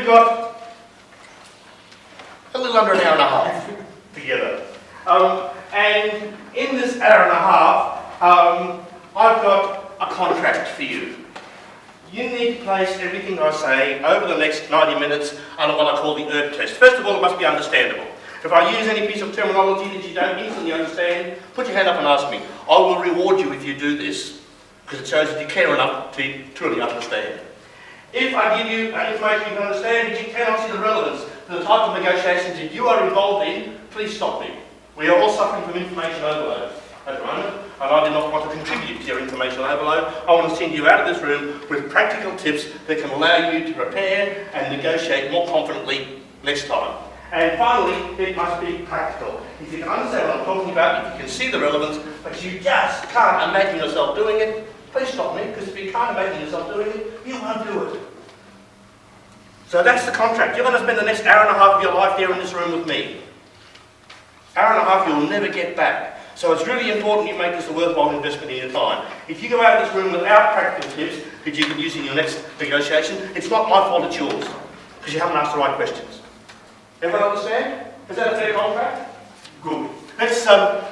got a little under an hour and a half together. And in this hour and a half, I've got a contract for you. You need to place everything I say over the next 90 minutes under what I call the ERP test. First of all, it must be understandable. If I use any piece of terminology that you don't instantly understand, put your hand up and ask me. I will reward you if you do this, because it shows that you care enough to truly understand. If I give you information you can understand, but you cannot see the relevance to the type of negotiations that you are involved in, please stop me. We are all suffering from information overload at the moment, and I do not want to contribute to your information overload. I want to send you out of this room with practical tips that can allow you to prepare and negotiate more confidently next time. And finally, it must be practical. If you can understand what I'm talking about, if you can see the relevance, but you just can't imagine yourself doing it, please stop me, because if you can't imagine yourself doing it, you won't do it. So that's the contract. You're going to spend the next hour and a half of your life there in this room with me. Hour and a half you'll never get back. So it's really important you make this a worthwhile investment in your time. If you go out of this room without practical tips that you can use in your next negotiation, it's not my fault, it's yours, because you haven't asked the right questions. Everyone understand? Is that a fair contract? Good. Let's start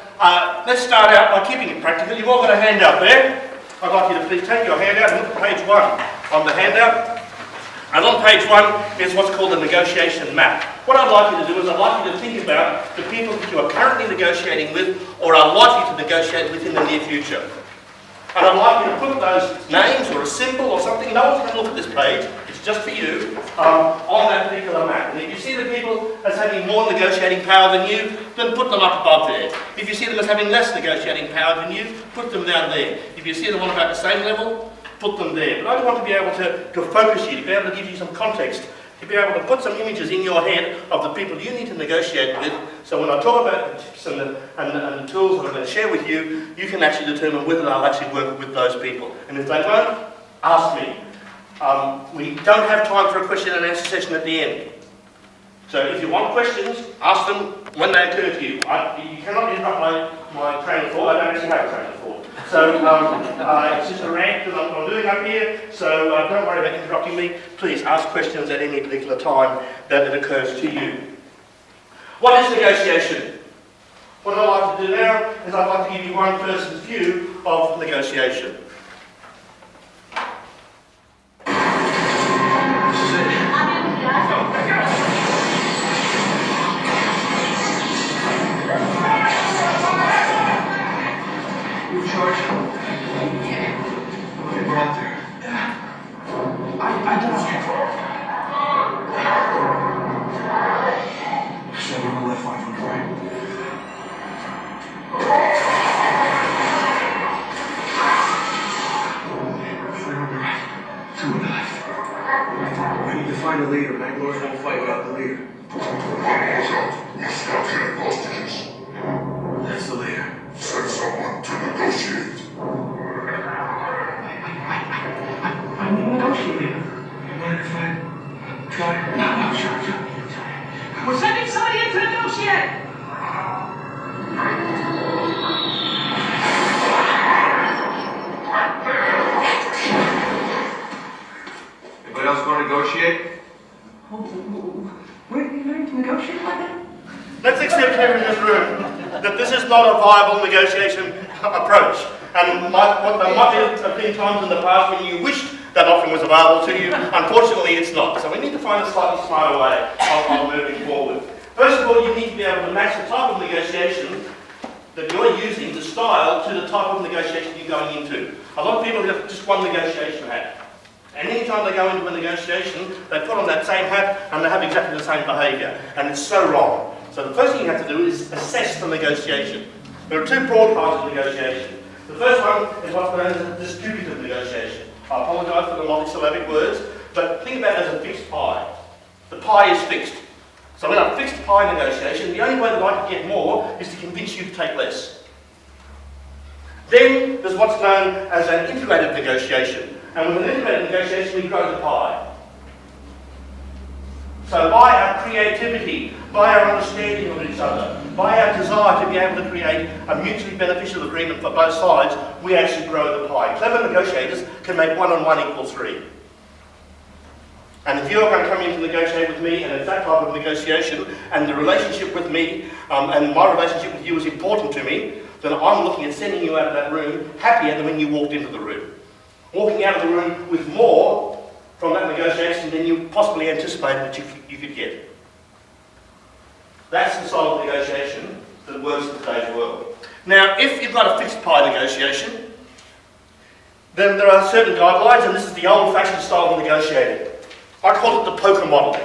out by keeping it practical. You've all got a handout there. I'd like you to please take your handout and look at page 1 on the handout. And on page 1 is what's called a negotiation map. What I'd like you to do is I'd like you to think about the people that you are currently negotiating with or are likely to negotiate with in the near future. And I'd like you to put those names or a symbol or something, no one's going to look at this page, it's just for you, on that particular map. And if you see the people as having more negotiating power than you, then put them up above there. If you see them as having less negotiating power than you, put them down there. If you see them on about the same level, put them there. But I want to be able to focus you, to be able to give you some context, to be able to put some images in your head of the people you need to negotiate with, so when I talk about the tips and the tools that I'm going to share with you, you can actually determine whether I'll actually work with those people. And if they won't, ask me. We don't have time for a question and answer session at the end. So if you want questions, ask them when they occur to you. You cannot interrupt my train of thought. I don't actually have a train of thought. So it's just a rant that I'm doing up here, so don't worry about interrupting me. Please ask questions at any particular time that it occurs to you. What is negotiation? What I'd like to do now is I'd like to give you one person's view of negotiation. We're sending somebody in to negotiate! Anybody else want to negotiate? Where did you learn to negotiate like that? Let's accept here in this room that this is not a viable negotiation approach. And there might have been times in the past when you wished that option was available to you. Unfortunately, it's not. So we need to find a slightly smarter way of moving forward. First of all, you need to be able to match the type of negotiation that you're using, the style, to the type of negotiation you're going into. A lot of people have just one negotiation hat. And any time they go into a negotiation, they put on that same hat and they have exactly the same behaviour. And it's so wrong. So the first thing you have to do is assess the negotiation. There are two broad kinds of negotiation. The first one is what's known as a distributive negotiation. I apologise for the multisyllabic words, but think about it as a fixed pie. The pie is fixed. So in a fixed pie negotiation, the only way that I can get more is to convince you to take less. Then there's what's known as an integrated negotiation. And with an integrated negotiation, we grow the pie. So by our creativity, by our understanding of each other, by our desire to be able to create a mutually beneficial agreement for both sides, we actually grow the pie. Clever negotiators can make 1 and 1 equal 3. And if you're going to come in to negotiate with me, and it's that type of negotiation, and the relationship with me, and my relationship with you is important to me, then I'm looking at sending you out of that room happier than when you walked into the room. Walking out of the room with more from that negotiation than you possibly anticipated that you could get. That's the style of negotiation that works in today's world. Now, if you've got a fixed pie negotiation, then there are certain guidelines, and this is the old-fashioned style of negotiating. I call it the poker model.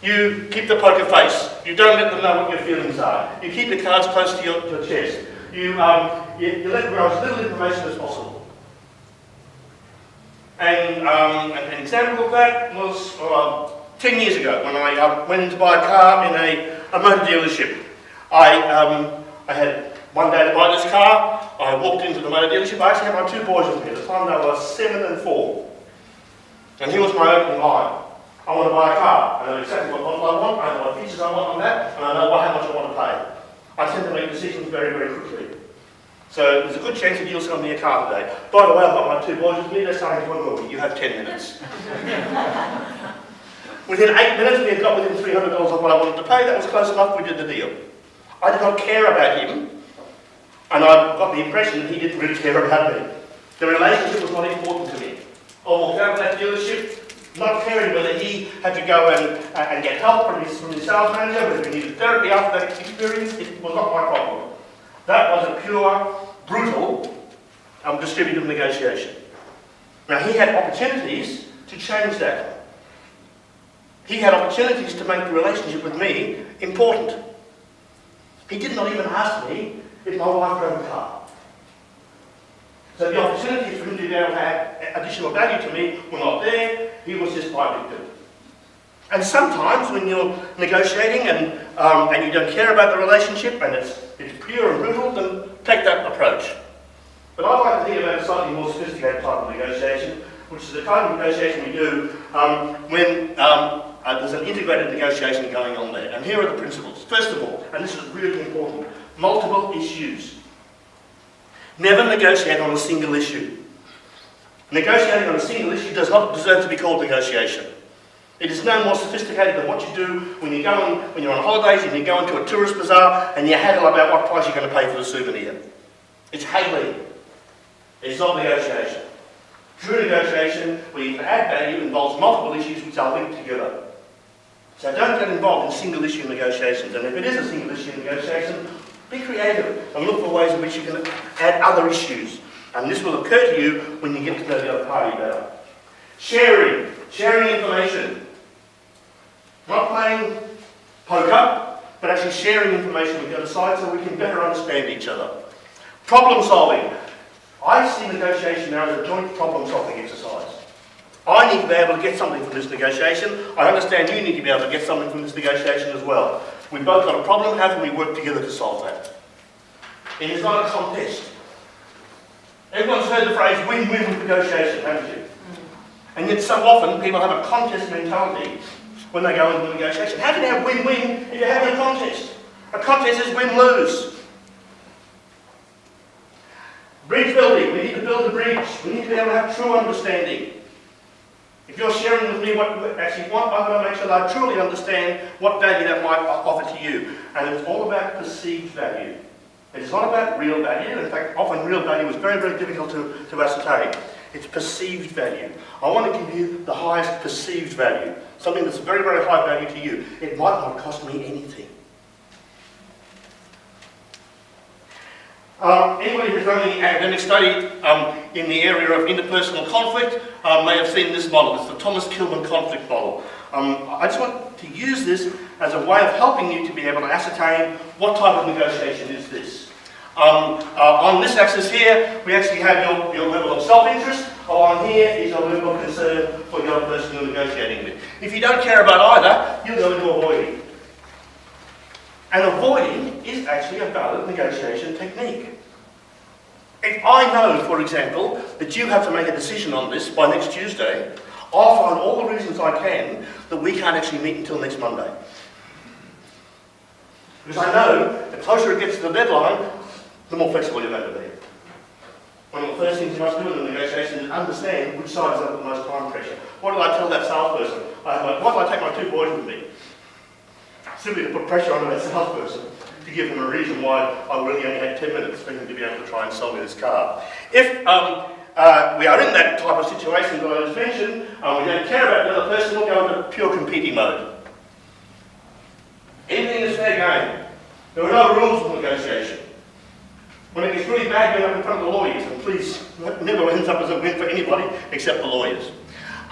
You keep the poker face. You don't let them know what your feelings are. You keep your cards close to your chest. You let them know as little information as possible. And an example of that was 10 years ago when I went in to buy a car in a motor dealership. I had one day to buy this car. I walked into the motor dealership. I actually had my two boys with me. At the time they were 7 and 4. And here was my opening line. I want to buy a car. I know exactly what model I want, I know what features I want on that, and I know how much I want to pay. I tend to make decisions very, very quickly. So there's a good chance that you'll sell me a car today. By the way, I've got my two boys with me, they're saying to one movie, you have 10 minutes. Within 8 minutes, we had got within $300 of what I wanted to pay. That was close enough, we did the deal. I did not care about him, and I got the impression that he didn't really care about me. The relationship was not important to me. I walked out of that dealership, not caring whether he had to go and get help from his sales manager, whether he needed therapy after that experience. It was not my problem. That was a pure, brutal distributive negotiation. Now, he had opportunities to change that. He had opportunities to make the relationship with me important. He did not even ask me if my wife drove a car. So the opportunities for him to be able to add additional value to me were not there. He was just my victim. And sometimes when you're negotiating and you don't care about the relationship and it's pure and brutal, then take that approach. But I'd like to think about a slightly more sophisticated type of negotiation, which is the kind of negotiation we do when there's an integrated negotiation going on there. And here are the principles. First of all, and this is really important, multiple issues. Never negotiate on a single issue. Negotiating on a single issue does not deserve to be called negotiation. It is no more sophisticated than what you do when you're on holidays and you go into a tourist bazaar and you haggle about what price you're going to pay for the souvenir. It's haggling. It's not negotiation. True negotiation, where you can add value, involves multiple issues which are linked together. So don't get involved in single issue negotiations. And if it is a single issue negotiation, be creative and look for ways in which you can add other issues. And this will occur to you when you get to know the other party better. Sharing information. Not playing poker, but actually sharing information with the other side so we can better understand each other. Problem solving. I see negotiation now as a joint problem solving exercise. I need to be able to get something from this negotiation. I understand you need to be able to get something from this negotiation as well. We've both got a problem, how can we work together to solve that? It is not a contest. Everyone's heard the phrase win-win with negotiation, haven't you? And yet so often people have a contest mentality when they go into a negotiation. How can you have win-win if you're having a contest? A contest is win-lose. Bridge building. We need to build a bridge. We need to be able to have true understanding. If you're sharing with me what you actually want, I'm going to make sure that I truly understand what value that might offer to you. And it's all about perceived value. It's not about real value. In fact, often real value is very, very difficult to ascertain. It's perceived value. I want to give you the highest perceived value. Something that's very, very high value to you. It might not cost me anything. Anybody who's done any academic study in the area of interpersonal conflict may have seen this model. It's the Thomas Kilmann conflict model. I just want to use this as a way of helping you to be able to ascertain what type of negotiation is this. On this axis here, we actually have your level of self-interest. On here is your level of concern for the other person you're negotiating with. If you don't care about either, you'll go into avoiding. And avoiding is actually a valid negotiation technique. If I know, for example, that you have to make a decision on this by next Tuesday, I'll find all the reasons I can that we can't actually meet until next Monday. Because I know the closer it gets to the deadline, the more flexible you're going to be. One of the first things you must do in the negotiation is understand which side is under the most time pressure. What did I tell that salesperson? Why did I take my 2 boys with me? Simply to put pressure on that salesperson to give them a reason why I really only had 10 minutes for him to be able to try and sell me this car. If we are in that type of situation that I just mentioned, we don't care about the other person, we'll go into pure competing mode. Anything is fair game. There are no rules of negotiation. When it gets really bad, you end up in front of the lawyers, and please, that never ends up as a win for anybody except the lawyers.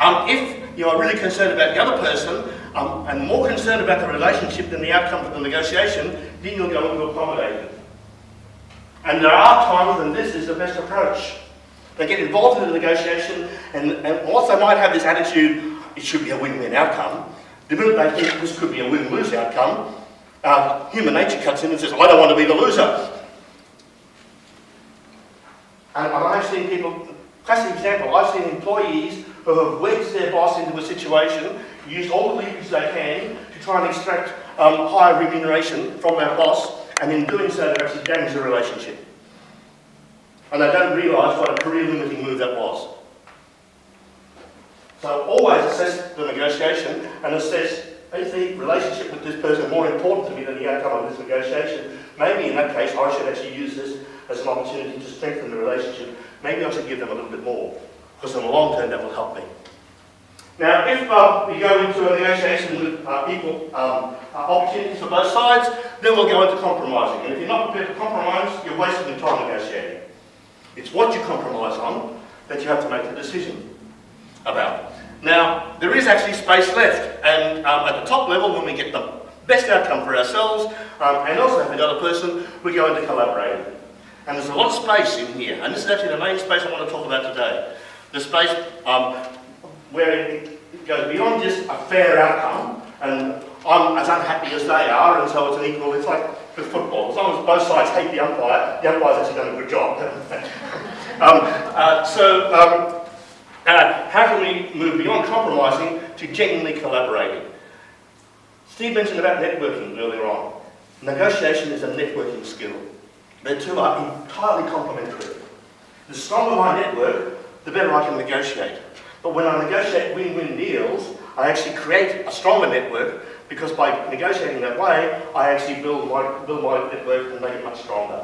If you are really concerned about the other person, and more concerned about the relationship than the outcome of the negotiation, then you'll go into accommodating. And there are times when this is the best approach. They get involved in the negotiation, and whilst they might have this attitude, it should be a win-win outcome, the minute they think this could be a win-lose outcome, human nature cuts in and says, I don't want to be the loser. And I've seen people, classic example, I've seen employees who have wedged their boss into a situation, used all the leverage they can to try and extract higher remuneration from their boss, and in doing so they actually damage the relationship. And they don't realise what a career-limiting move that was. So always assess the negotiation and assess, is the relationship with this person more important to me than the outcome of this negotiation? Maybe in that case I should actually use this as an opportunity to strengthen the relationship. Maybe I should give them a little bit more, because in the long term that will help me. Now, if we go into a negotiation with equal opportunities for both sides, then we'll go into compromising. And if you're not prepared to compromise, you're wasting your time negotiating. It's what you compromise on that you have to make the decision about. Now, there is actually space left, and at the top level, when we get the best outcome for ourselves, and also for the other person, we go into collaborating. And there's a lot of space in here, and this is actually the main space I want to talk about today. The space where it goes beyond just a fair outcome, and I'm as unhappy as they are, and so it's an equal, it's like with football. As long as both sides hate the umpire's actually done a good job. How can we move beyond compromising to genuinely collaborating? Steve mentioned about networking earlier on. Negotiation is a networking skill. The two are entirely complementary. The stronger my network, the better I can negotiate. But when I negotiate win-win deals, I actually create a stronger network, because by negotiating that way, I actually build my network and make it much stronger.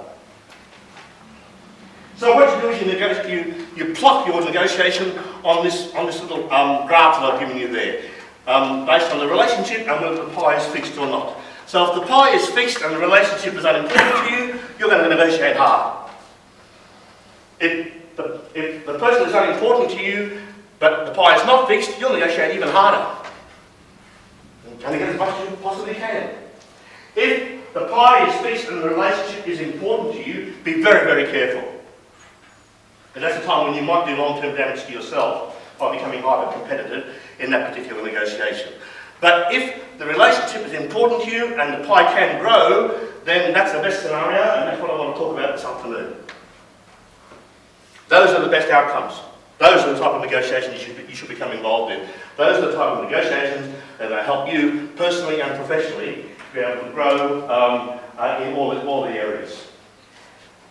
So what you do is you plot your negotiation on this little graph that I've given you there, based on the relationship and whether the pie is fixed or not. So if the pie is fixed and the relationship is unimportant to you, you're going to negotiate hard. If the person is unimportant to you, but the pie is not fixed, you'll negotiate even harder. And get as much as you possibly can. If the pie is fixed and the relationship is important to you, be very, very careful. And that's a time when you might do long-term damage to yourself by becoming hyper-competitive in that particular negotiation. But if the relationship is important to you and the pie can grow, then that's the best scenario, and that's what I want to talk about this afternoon. Those are the best outcomes. Those are the type of negotiations you should become involved in. Those are the type of negotiations that will help you personally and professionally to be able to grow in all the areas.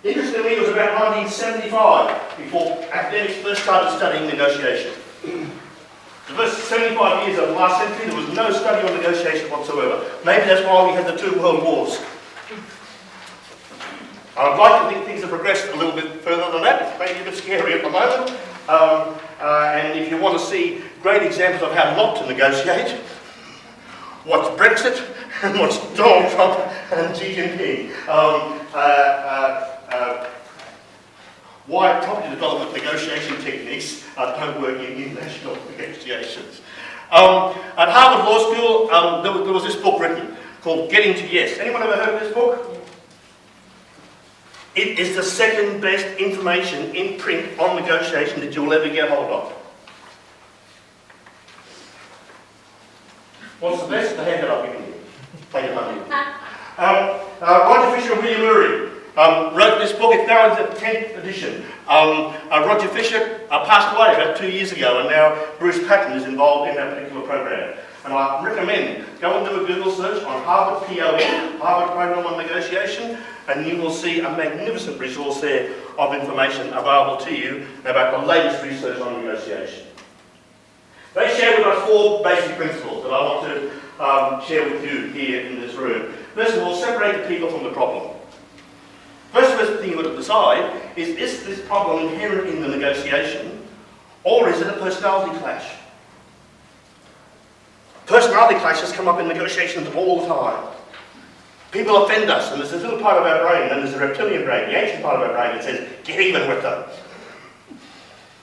Interestingly, it was about 1975 before academics first started studying negotiation. The first 75 years of the last century, there was no study on negotiation whatsoever. Maybe that's why we had the 2 world wars. I'd like to think things have progressed a little bit further than that. It's maybe a bit scary at the moment. And if you want to see great examples of how not to negotiate, watch Brexit and watch Donald Trump and Xi Jinping. Why property development negotiation techniques don't work in international negotiations. At Harvard Law School, there was this book written called Getting to Yes. Anyone ever heard of this book? It is the second best information in print on negotiation that you'll ever get hold of. What's the best? The hand that I've given you. Take it home. Roger Fisher and William Ury wrote this book. It's now in the 10th edition. Roger Fisher passed away about 2 years ago, and now Bruce Patton is involved in that particular program. And I recommend go and do a Google search on Harvard PON, Harvard Program on Negotiation, and you will see a magnificent resource there of information available to you about the latest research on negotiation. They share with us 4 basic principles that I want to share with you here in this room. First of all, separate the people from the problem. First thing you've got to decide is this problem inherent in the negotiation, or is it a personality clash? Personality clashes come up in negotiations all the time. People offend us, and there's this little part of our brain, and there's the reptilian brain, the ancient part of our brain, that says, get even with them.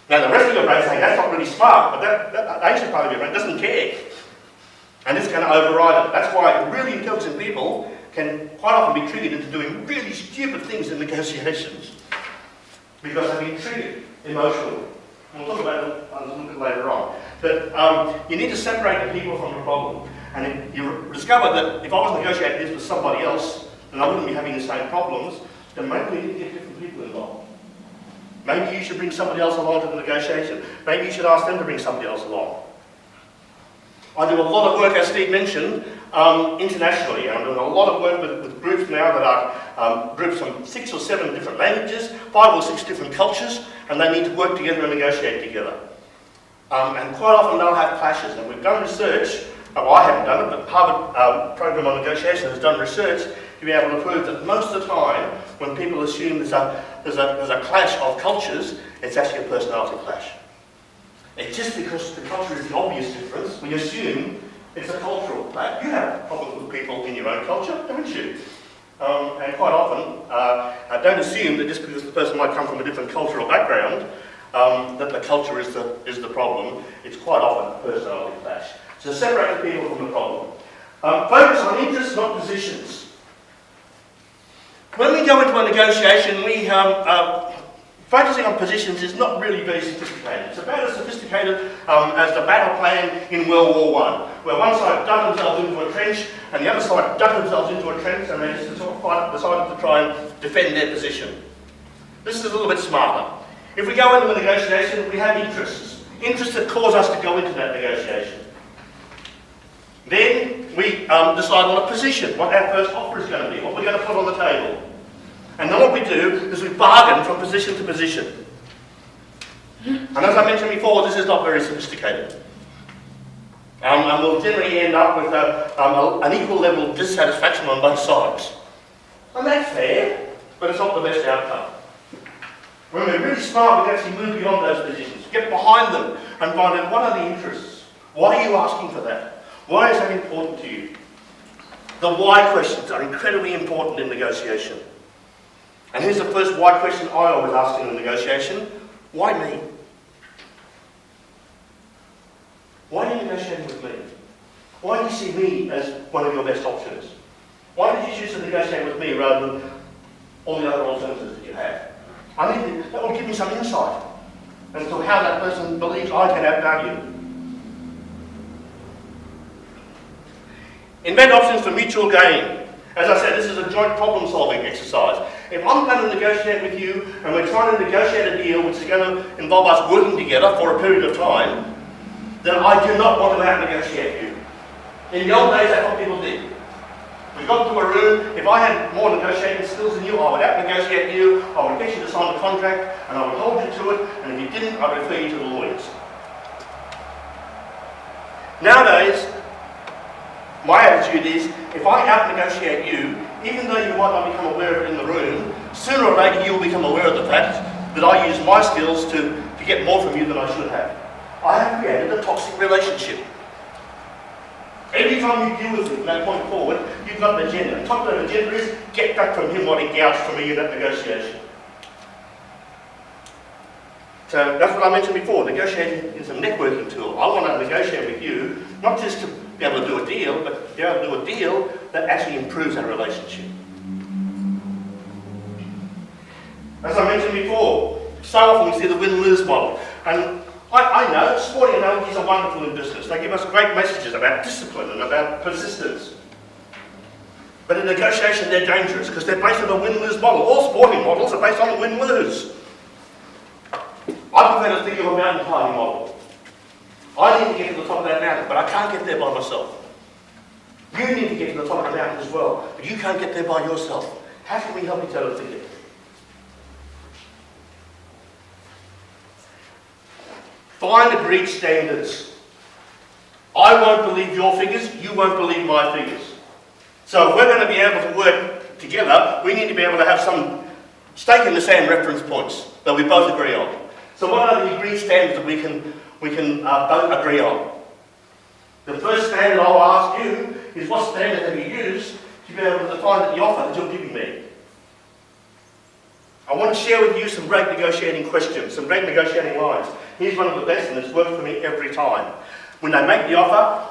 Now the rest of your brain is saying, that's not really smart, but that ancient part of your brain doesn't care. And it's going to override it. That's why really intelligent people can quite often be triggered into doing really stupid things in negotiations. Because they've been triggered emotionally. We'll talk about it a little bit later on. But you need to separate the people from the problem. And if you discover that if I was negotiating this with somebody else, then I wouldn't be having the same problems, then maybe we need to get different people involved. Maybe you should bring somebody else along to the negotiation. Maybe you should ask them to bring somebody else along. I do a lot of work, as Steve mentioned, internationally. I'm doing a lot of work with groups now that are groups from 6 or 7 different languages, 5 or 6 different cultures, and they need to work together and negotiate together. And quite often they'll have clashes, and we've done research, well, I haven't done it, but Harvard Program on Negotiation has done research to be able to prove that most of the time when people assume there's a clash of cultures, it's actually a personality clash. It's just because the culture is the obvious difference, we assume it's a cultural clash. You have problems with people in your own culture, don't you? And quite often, don't assume that just because the person might come from a different cultural background, that the culture is the problem. It's quite often a personality clash. So separate the people from the problem. Focus on interests, not positions. When we go into a negotiation, focusing on positions is not really very sophisticated. It's about as sophisticated as the battle plan in World War I, where one side dug themselves into a trench and the other side dug themselves into a trench, and they just decided to try and defend their position. This is a little bit smarter. If we go into a negotiation, we have interests that cause us to go into that negotiation. Then we decide on a position, what our first offer is going to be, what we're going to put on the table. And then what we do is we bargain from position to position. And as I mentioned before, this is not very sophisticated. And we'll generally end up with an equal level of dissatisfaction on both sides. And that's fair, but it's not the best outcome. When we're really smart, we can actually move beyond those positions, get behind them, and find out what are the interests. Why are you asking for that? Why is that important to you? The why questions are incredibly important in negotiation. And here's the first why question I always ask in a negotiation. Why me? Why are you negotiating with me? Why do you see me as one of your best options? Why did you choose to negotiate with me rather than all the other alternatives that you have? That will give me some insight as to how that person believes I can add value. Invent options for mutual gain. As I said, this is a joint problem-solving exercise. If I'm going to negotiate with you and we're trying to negotiate a deal which is going to involve us working together for a period of time, then I do not want to out-negotiate you. In the old days, that's what people did. We got to a room, if I had more negotiating skills than you, I would out-negotiate you, I would get you to sign the contract, and I would hold you to it, and if you didn't, I'd refer you to the lawyers. Nowadays, my attitude is, if I out-negotiate you, even though you might not become aware of it in the room, sooner or later you will become aware of the fact that I use my skills to get more from you than I should have. I have created a toxic relationship. Every time you deal with me from that point forward, you've got an agenda. And top of that agenda is, get back from him what he gouged from me in that negotiation. So that's what I mentioned before. Negotiating is a networking tool. I want to negotiate with you, not just to be able to do a deal, but be able to do a deal that actually improves our relationship. As I mentioned before, so often we see the win-lose model. And I know sporting analogies are wonderful in business. They give us great messages about discipline and about persistence. But in negotiation, they're dangerous because they're based on a win-lose model. All sporting models are based on a win-lose. I prefer to think of a mountain climbing model. I need to get to the top of that mountain, but I can't get there by myself. You need to get to the top of the mountain as well, but you can't get there by yourself. How can we help each other to get there? Find agreed standards. I won't believe your figures, you won't believe my figures. So if we're going to be able to work together, we need to be able to have some stake in the sand reference points that we both agree on. So what are the agreed standards that we can both agree on? The first standard I'll ask you is, what standard have you used to be able to define the offer that you're giving me? I want to share with you some great negotiating questions, some great negotiating lines. Here's one of the best, and it's worked for me every time. When they make the offer,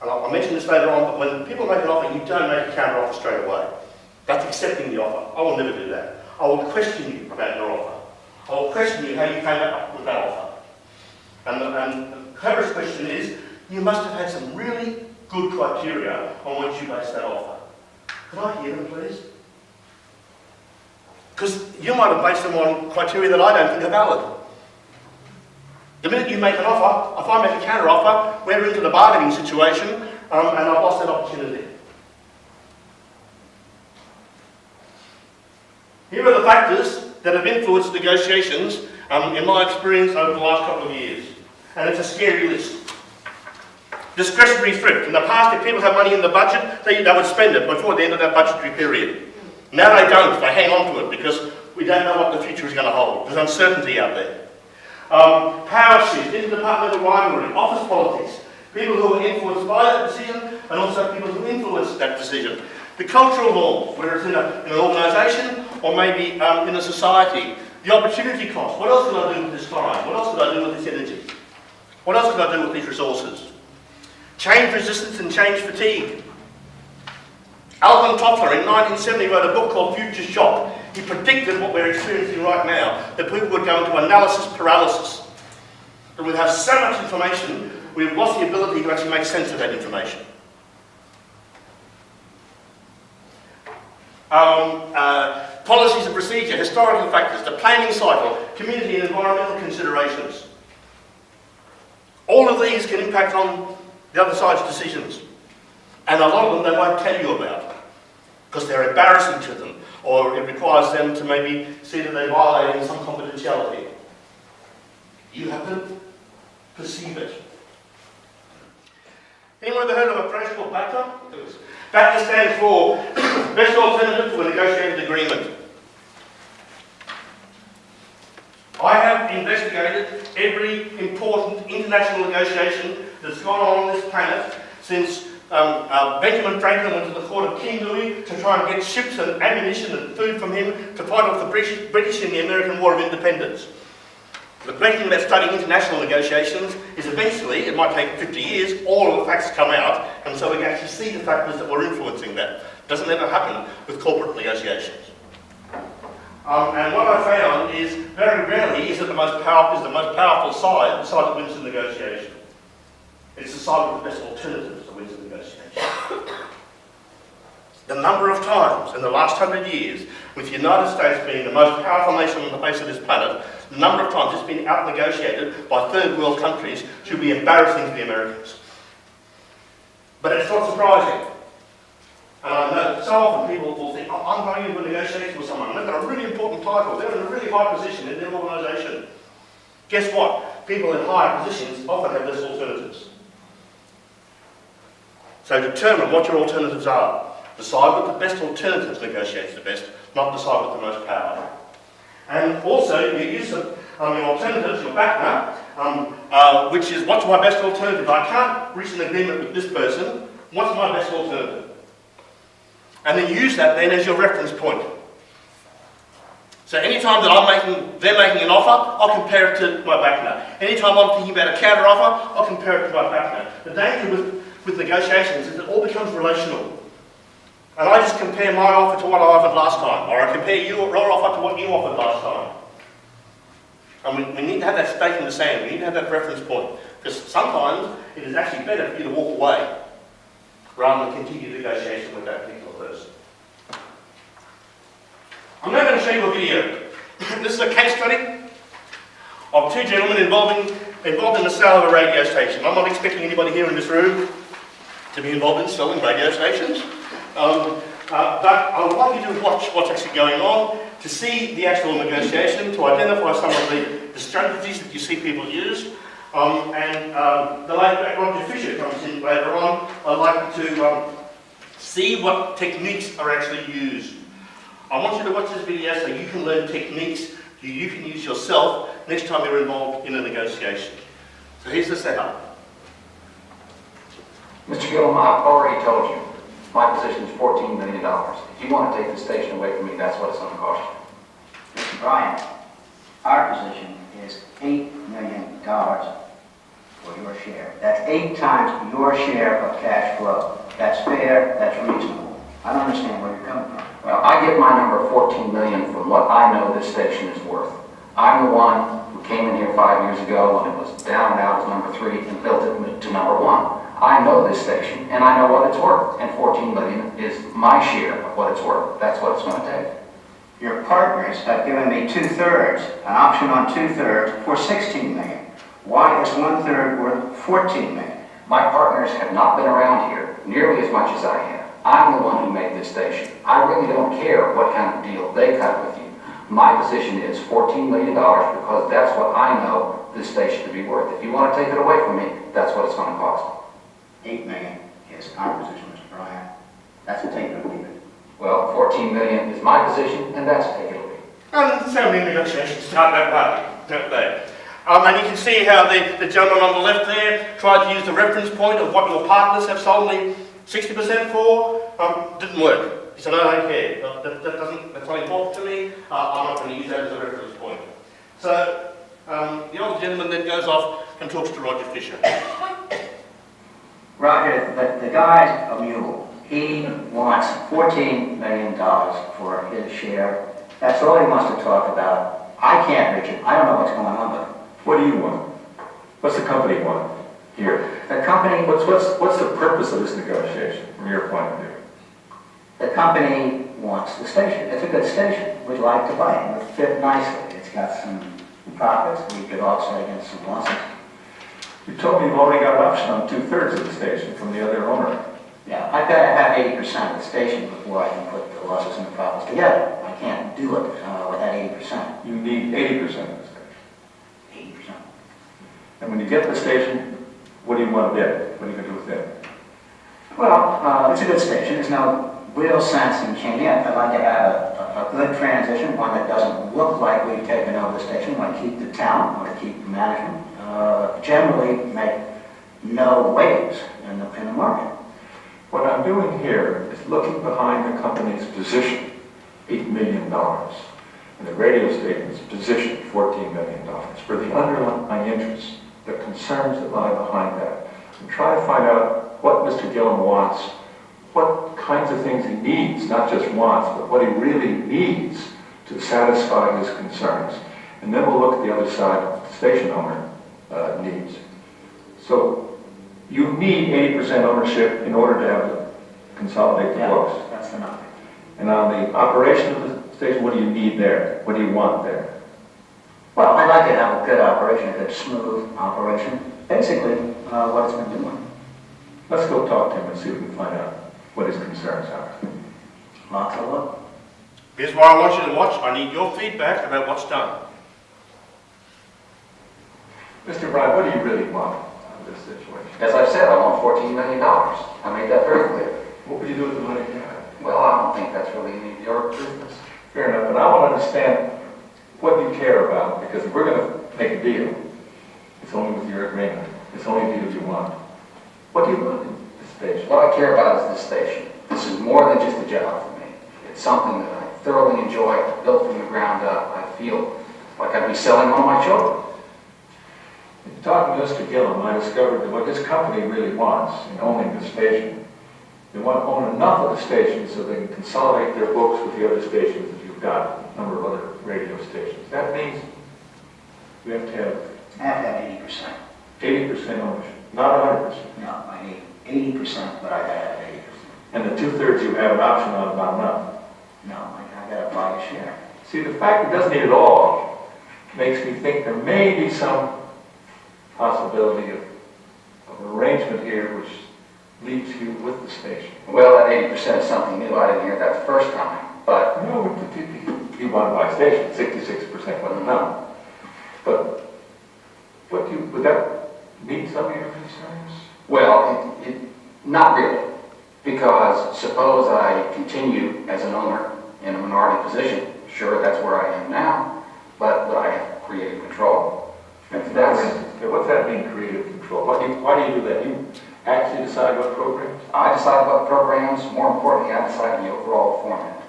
and I'll mention this later on, but when people make an offer, you don't make a counter offer straight away. That's accepting the offer. I will never do that. I will question you about your offer. I will question you how you came up with that offer. And the cleverest question is, you must have had some really good criteria on which you base that offer. Could I hear them, please? Because you might have based them on criteria that I don't think are valid. The minute you make an offer, if I make a counter offer, we're into the bargaining situation, and I've lost that opportunity. Here are the factors that have influenced negotiations in my experience over the last couple of years. And it's a scary list. Discretionary thrift. In the past, if people have money in the budget, they would spend it before the end of that budgetary period. Now they don't. They hang on to it because we don't know what the future is going to hold. There's uncertainty out there. Power shift, interdepartmental rivalry, office politics, people who are influenced by that decision, and also people who influence that decision. The cultural norms, whether it's in an organisation or maybe in a society. The opportunity cost. What else can I do with this time? What else can I do with this energy? What else can I do with these resources? Change resistance and change fatigue. Alvin Toffler in 1970 wrote a book called Future Shock. He predicted what we're experiencing right now, that people would go into analysis paralysis. That we'd have so much information, we've lost the ability to actually make sense of that information. Policies and procedure, historical factors, the planning cycle, community and environmental considerations. All of these can impact on the other side's decisions. And a lot of them they won't tell you about because they're embarrassing to them, or it requires them to maybe see that they're violating some confidentiality. You have to perceive it. Anyone ever heard of a phrase called BACTA? BACTA stands for Best Alternative to a Negotiated Agreement. I have investigated every important international negotiation that's gone on this planet since Benjamin Franklin went to the court of King Louis to try and get ships and ammunition and food from him to fight off the British in the American War of Independence. The great thing about studying international negotiations is eventually, it might take 50 years, all of the facts come out, and so we can actually see the factors that were influencing that. Doesn't ever happen with corporate negotiations. And what I found is, very rarely is it the most powerful side, the side that wins the negotiation. It's the side with the best alternatives that wins the negotiation. The number of times in the last 100 years, with the United States being the most powerful nation on the face of this planet, the number of times it's been out-negotiated by third world countries should be embarrassing to the Americans. But it's not surprising. And I know so often people will think, oh, I'm going into a negotiation with someone, and they've got a really important title, they're in a really high position in their organisation. Guess what? People in higher positions often have less alternatives. So determine what your alternatives are. The side with the best alternatives negotiates the best, not the side with the most power. And also, your use of your alternatives, your background, which is, what's my best alternative? I can't reach an agreement with this person, what's my best alternative? And then use that then as your reference point. So anytime that they're making an offer, I'll compare it to my background. Anytime I'm thinking about a counter offer, I'll compare it to my background. The danger with negotiations is it all becomes relational. And I just compare my offer to what I offered last time, or I compare your offer to what you offered last time. And we need to have that stake in the sand, we need to have that reference point, because sometimes it is actually better for you to walk away rather than continue negotiation with that particular person. I'm now going to show you a video. This is a case study of two gentlemen involving involved in the sale of a radio station. I'm not expecting anybody here in this room to be involved in selling radio stations. But I would like you to watch what's actually going on, to see the actual negotiation, to identify some of the strategies that you see people use. The late Roger Fisher comes in later on. I'd like you to see what techniques are actually used. I want you to watch this video so you can learn techniques you can use yourself next time you're involved in a negotiation. So here's the setup. Mr. Gillum, I've already told you, my position is $14 million. If you want to take the station away from me, that's what it's going to cost you. Mr. Bryant, our position is $8 million for your share. That's 8 times your share of cash flow. That's fair, that's reasonable. I don't understand where you're coming from. Well, I get my number of $14 million from what I know this station is worth. I'm the one who came in here 5 years ago when it was down and out as number 3 and built it to number 1. I know this station and I know what it's worth, and $14 million is my share of what it's worth. That's what it's going to take. Your partners have given me 2/3, an option on 2/3 for $16 million. Why is 1/3 worth $14 million? My partners have not been around here nearly as much as I have. I'm the one who made this station. I really don't care what kind of deal they cut with you. My position is $14 million because that's what I know this station to be worth. If you want to take it away from me, that's what it's going to cost. $8 million is our position, Mr. Bryant. That's a take it or leave it. Well, $14 million is my position, and that's a take it or leave it. And so many negotiations start that way, don't they? And you can see how the gentleman on the left there tried to use the reference point of what your partners have sold me 60% for. Didn't work. He said, I don't care. That's not important to me. I'm not going to use that as a reference point. So the old gentleman then goes off and talks to Roger Fisher. Roger, the guy's a mule. He wants $14 million for his share. That's all he wants to talk about. I can't reach it. I don't know what's going on with him. What do you want? What's the company want here? The company, What's the purpose of this negotiation from your point of view? the company wants the station. It's a good station. We'd like to buy it. It would fit nicely. It's got some profits. We could offset against some losses. You told me you've already got an option on 2/3 of the station from the other owner. Yeah, I've got to have 80% of the station before I can put the losses and the profits together. I can't do it with that 80%. You need 80% of the station. 80%. And when you get the station, what do you want to get? What are you going to do with it? Well, it's a good station. There's no real sense in changing it. I'd like to have a good transition, one that doesn't look like we've taken over the station. I want to keep the town, I want to keep management. Generally make no waves in the market. What I'm doing here is looking behind the company's position, $8 million, and the radio station's position, $14 million, for the underlying interests, the concerns that lie behind that, and try to find out what Mr. Gillum wants, what kinds of things he needs, not just wants, but what he really needs to satisfy his concerns. And then we'll look at the other side, what the station owner needs. So you need 80% ownership in order to have to consolidate the books. That's the number. And on the operation of the station, what do you need there? What do you want there? Well, I'd like to have a good operation, a good smooth operation. Basically, what it's been doing. Let's go talk to him and see if we can find out what his concerns are. Lots of luck. Here's what I want you to watch. I need your feedback about what's done. Mr. Bryant, what do you really want out of this situation? As I've said, I want $14 million. I made that very clear. What would you do with the money you have? Well, I don't think that's really any of your business. Fair enough, but I want to understand what you care about, because if we're going to make a deal, it's only with your agreement. It's only a deal you want. What do you want in this station? What I care about is this station. This is more than just a job for me. It's something that I thoroughly enjoy, built from the ground up. I feel like I'd be selling one of my children. In talking to Mr. Gillum, I discovered that what his company really wants in owning the station, they want to own enough of the station so they can consolidate their books with the other stations that you've got, a number of other radio stations. That means we have to have I have to have 80%. 80% ownership, not 100%. No, I need 80%, but I gotta have 80%. And the 2/3 you have an option on about enough. No, I gotta buy a share. See, the fact it doesn't need it all makes me think there may be some possibility of an arrangement here which leaves you with the station? Well, that 80% is something new. I didn't hear that the first time, but No, you want to buy station, 66% wasn't enough. But would that meet some of your concerns? well, not really, because suppose I continue as an owner in a minority position. Sure, that's where I am now, but would I have creative control? What's that mean, creative control? Why do you do that? You actually decide what programs? I decide what programs, more importantly, I decide the overall format.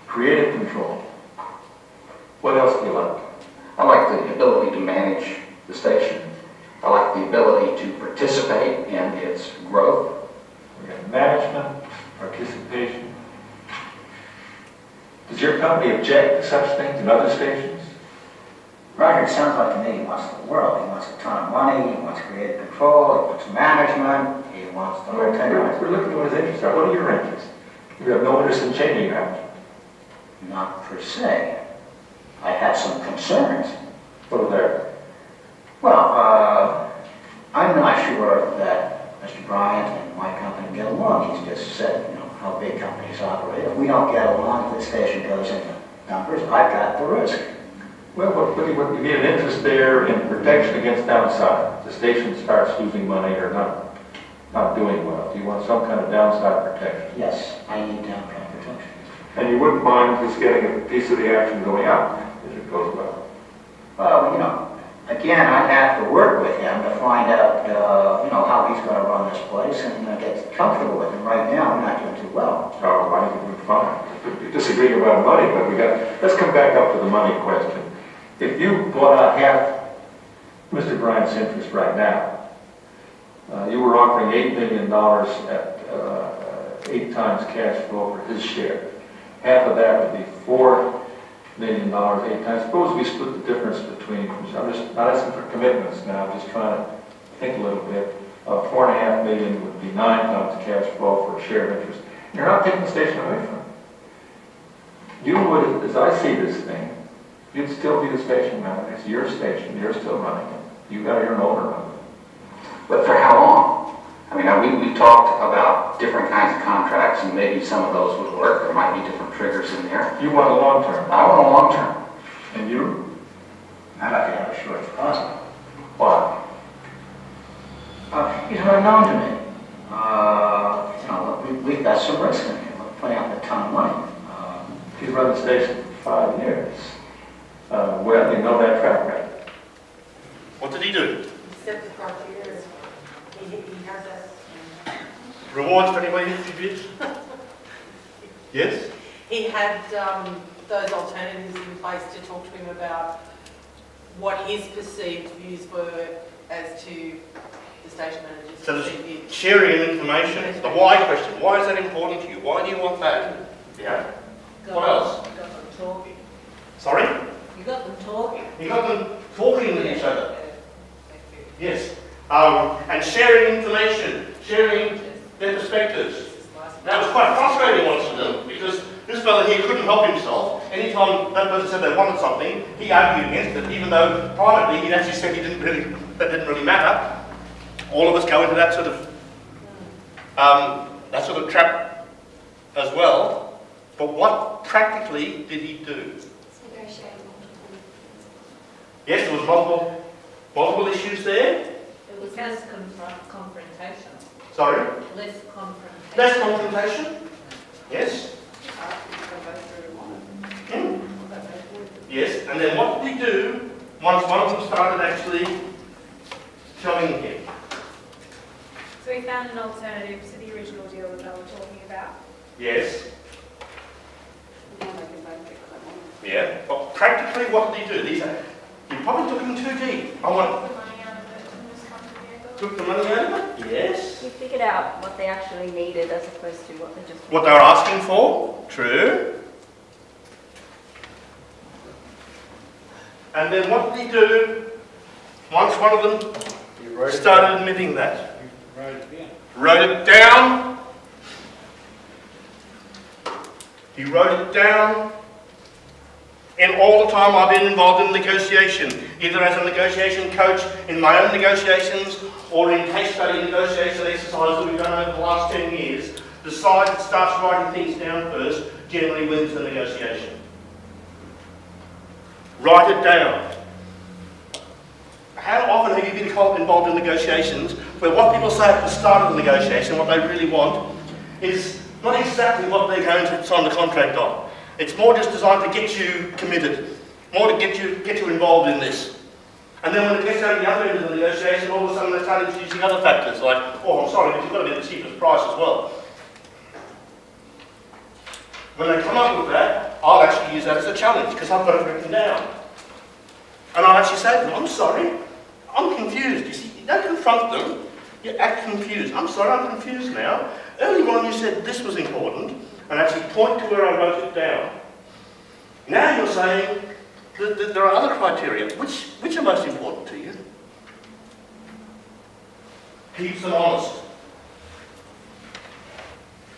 Creative control. What else do you like? I like the ability to manage the station. I like the ability to participate in its growth. We have management, participation. Does your company object to such things in other stations? Roger, it sounds like to me he wants the world. He wants a ton of money, he wants creative control, he wants management, he wants the whole thing. We're looking at what his interests are. What are your interests? You have no interest in changing that. Not per se. I have some concerns. What are there? Well, I'm not sure that Mr. Bryant and my company get along. He's just said, how big companies operate. If we don't get along, if the station goes into numbers, I've got the risk. Well, what you need an interest there in protection against downside. The station starts losing money or not doing well. Do you want some kind of downside protection? Yes, I need downside protection. And you wouldn't mind just getting a piece of the action going out if it goes well? Well, again, I'd have to work with him to find out, how he's going to run this place and get comfortable with him. Right now, I'm not doing too well. Oh, I think we're fine. We're disagreeing about money, but let's come back up to the money question. If you bought out half Mr. Bryant's interest right now, you were offering $8 million at 8 times cash flow for his share. Half of that would be $4 million 8 times. Suppose we split the difference between, I'm just not asking for commitments now, I'm just trying to think a little bit. $4.5 million would be 9 times cash flow for a share of interest. You're not taking the station away from him. You would, as I see this thing, you'd still be the station manager. It's your station, you're still running it. You're an owner of it. But for how long? I mean, we talked about different kinds of contracts, and maybe some of those would work. There might be different triggers in there. You want a long term. I want a long term. And you? I'd like to have as short as possible. Why? He's unknown to me. We've got some risk in here. We're putting out a ton of money. He's run the station for 5 years. Well, you know that track record. What did he do? He set the criteria. He has that. Rewards for anybody who contributes? Yes? He had those alternatives in place to talk to him about what his perceived views were as to the station manager's So perceived views. there's sharing of information. The why question. Why is that important to you? Why do you want that? Yeah. What else? You got them talking. Sorry? You got them talking. You got them talking with each other. Yes. And sharing information, sharing their perspectives. That was quite frustrating once for them because this fellow here couldn't help himself. Anytime that person said they wanted something, he argued against it, even though privately he'd actually said that didn't really matter. All of us go into that sort of trap as well. But what practically did he do? Yes, there was multiple issues there. It was less confrontation. Sorry? Less confrontation. Less confrontation? Yes. Yes, and then what did he do once one of them started actually telling him? So we found an alternative to the original deal that they were talking about. Yes. Yeah, but practically what did he do? You probably took him too deep. The money out of it and just come to the vehicle. Took the money out of it? Yes. We figured out what they actually needed as opposed to what they just... What they were asking for? True. And then what did he do once one of them started admitting that? Wrote it down. He wrote it down in all the time I've been involved in negotiation, either as a negotiation coach in my own negotiations or in case study negotiation exercises that we've done over the last 10 years, the side that starts writing things down first generally wins the negotiation. Write it down. How often have you been involved in negotiations where what people say at the start of the negotiation, what they really want, is not exactly what they're going to sign the contract on? It's more just designed to get you committed, more to get you involved in this. And then when it gets down to the other end of the negotiation, all of a sudden they start introducing other factors like, oh, I'm sorry, but you've got to get the cheapest price as well. When they come up with that, I'll actually use that as a challenge because I've got it written down. And I'll actually say to them, I'm sorry, I'm confused. You see, you don't confront them, you act confused. I'm sorry, I'm confused now. Earlier on you said this was important, and actually point to where I wrote it down. Now you're saying that there are other criteria. Which are most important to you? Keeps them honest.